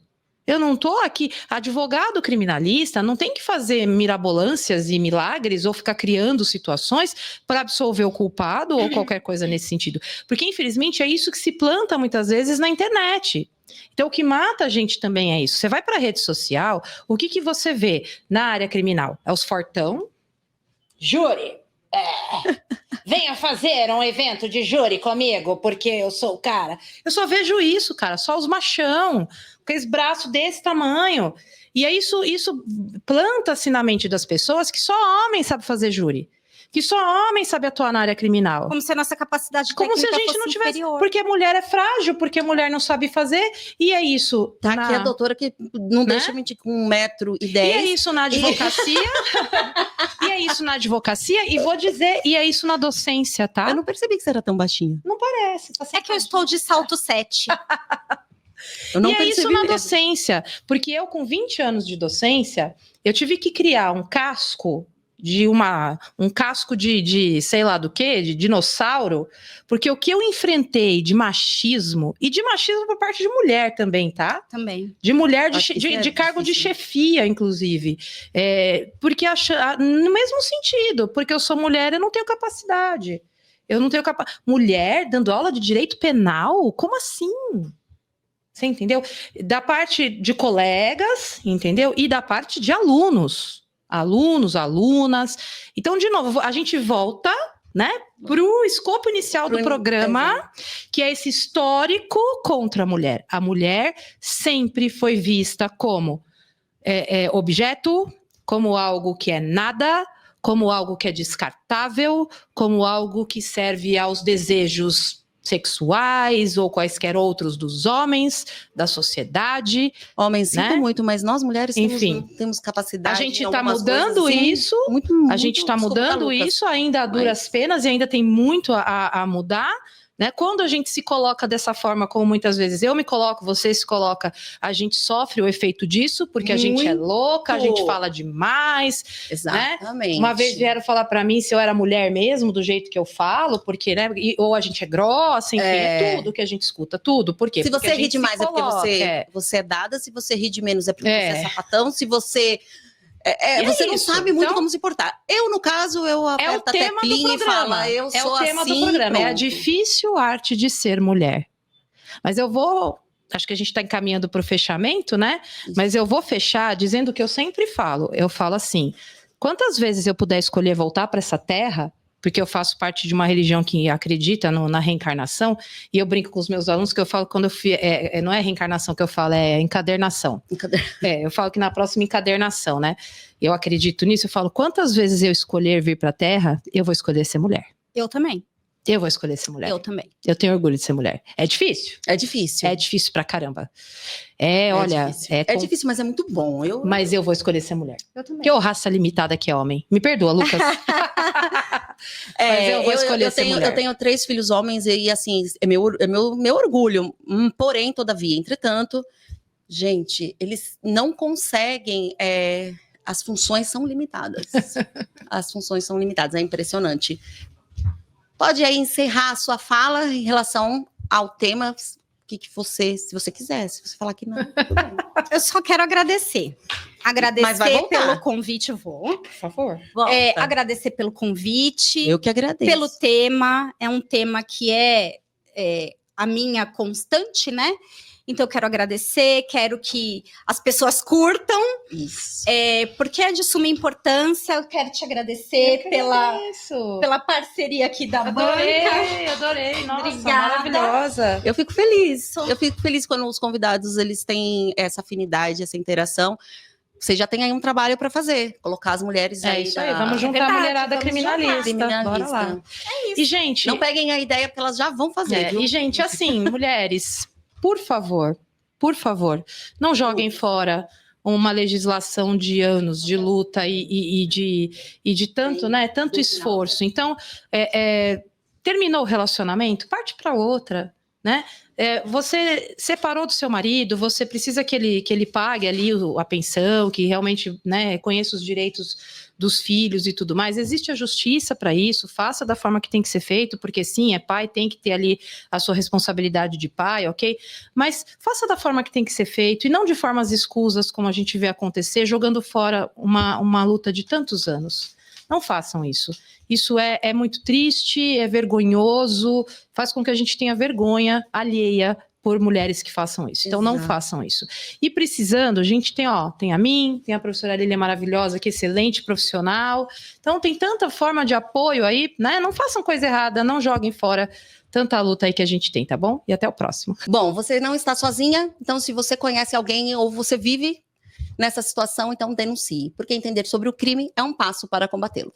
Eu não estou aqui. Advogado criminalista não tem que fazer mirabolâncias e milagres ou ficar criando situações para absolver o culpado ou qualquer coisa nesse sentido. Porque, infelizmente, é isso que se planta muitas vezes na internet. Então, o que mata a gente também é isso. Você vai para a rede social, o que você vê na área criminal? É os fortão. Júri, venha fazer um evento de júri comigo, porque eu sou o cara. Eu só vejo isso, cara, só os machão, com aqueles braços desse tamanho. E aí isso planta-se na mente das pessoas que só homem sabe fazer júri, que só homem sabe atuar na área criminal. como se a nossa capacidade Como se a técnica gente não fosse tivesse. inferior. Porque a mulher é frágil, porque a mulher não sabe fazer, e é isso. Tá na- aqui a doutora que não Né? deixa mentir com 1,10 E é m. isso na advocacia. E é isso na advocacia, e vou dizer, e é isso na docência, tá? Eu não percebi que você era tão baixinha. Parece, tá É que eu estou de salto 7. Eu não e é percebi isso na mesmo. docência, porque eu com 20 anos de docência, eu tive que criar um casco de sei lá do que, de dinossauro, porque o que eu enfrentei de machismo, e de machismo por parte de mulher também, tá? Também. De mulher Acho que isso é de cargo de difícil. chefia, inclusive. Porque no mesmo sentido, porque eu sou mulher, eu não tenho capacidade. Eu não tenho capacidade. Mulher dando aula de direito penal? Como assim? Você entendeu? Da parte de colegas, entendeu? E da parte de alunos. Alunos, alunas. Então, de novo, a gente volta, né, para o escopo inicial do programa, que é esse histórico contra a mulher. A mulher sempre foi vista como objeto, como algo que é nada, como algo que é descartável, como algo que serve aos desejos sexuais ou quaisquer outros dos homens, da sociedade. Homens, sinto né? muito, mas nós mulheres Enfim. temos capacidade. A gente em está algumas mudando coisas, assim, isso, muito, a gente está mudando isso, ainda a duras penas, e ainda tem muito a mudar, né? Quando a gente se coloca dessa forma, como muitas vezes eu me coloco, você se coloca, a gente sofre o efeito disso, porque a gente é louca, a gente fala demais, Exatamente. né? Uma vez vieram falar pra mim se eu era mulher mesmo, do jeito que eu falo, porque, né? Ou a gente é grossa, enfim, é tudo que a gente escuta, tudo. Por quê? Se Porque você a ri gente se demais é porque coloca, você é dada, se você ri de menos é porque você É. é sapatão, se você... você não isso. sabe muito Então, como se portar. Eu, no caso, eu é o aperto a tema do teclinha e programa. falo, eu É sou o tema assim, do programa. É a pronto. difícil arte de ser mulher. Mas eu vou... Acho que a gente está encaminhando para o fechamento, né? Mas eu vou fechar dizendo o que eu sempre falo. Eu falo assim, quantas vezes eu puder escolher voltar para essa terra, porque eu faço parte de uma religião que acredita na reencarnação, e eu brinco com os meus alunos que eu falo quando eu fui... não é reencarnação que eu falo, é encadernação. Eu falo que na próxima encadernação, né? Eu acredito nisso, eu falo, quantas vezes eu escolher vir para a Terra, eu vou escolher ser mulher. Eu também. Eu vou escolher ser mulher. Eu também. Eu tenho orgulho de ser mulher. É difícil? É difícil. É difícil pra caramba. Olha... Difícil. É difícil, mas é muito bom. Mas eu vou escolher ser mulher. Eu também. Que raça limitada que é homem. Me perdoa, Lucas. Mas eu vou escolher ser mulher. Eu tenho 3 filhos homens e, assim, é meu orgulho. Porém, todavia, entretanto, gente, eles não conseguem... as funções são limitadas. As funções são limitadas, é impressionante. Pode aí encerrar a sua fala em relação ao tema que você, se você quiser. Se você falar que não, tudo bem. Eu só quero agradecer. Mas vai Agradecer voltar. pelo convite, vou. Por favor. Agradecer pelo convite. Eu que agradeço. Pelo tema. É um tema que é a minha constante, né? Então, eu quero agradecer, quero que as pessoas curtam, Isso. porque é de suma importância. Eu quero te agradecer pela parceria aqui da banca. Adorei. Nossa, Obrigada. maravilhosa. Eu fico feliz. Eu fico feliz quando os convidados eles têm essa afinidade, essa interação. Você já tem aí um trabalho para fazer, colocar as mulheres aí. Isso aí, vamos juntar a mulherada criminalista. Bora lá. É isso. E, gente... Não peguem a ideia, porque elas já vão fazer. Viu? E, gente, assim, mulheres, por favor, não joguem fora uma legislação de anos de luta e de tanto, né, tanto esforço. Então, terminou o relacionamento, parte para outra, né? Você separou do seu marido, você precisa que ele pague ali a pensão, que realmente, né, conheça os direitos dos filhos e tudo mais. Existe a justiça para isso, faça da forma que tem que ser feito, porque sim, é pai, tem que ter ali a sua responsabilidade de pai, ok? Mas faça da forma que tem que ser feito e não de formas escusas, como a gente vê acontecer, jogando fora uma luta de tantos anos. Não façam isso. Isso é muito triste, é vergonhoso, faz com que a gente tenha vergonha alheia por mulheres que façam isso. Então, não façam isso. E precisando, a gente tem a mim, tem a professora Lília maravilhosa, que é excelente profissional. Então, tem tanta forma de apoio aí, né? Não façam coisa errada, não joguem fora tanta luta aí que a gente tem, tá bom? E até o próximo. Bom, você não está sozinha, então se você conhece alguém ou você vive nessa situação, então denuncie, porque entender sobre o crime é um passo para combatê-lo.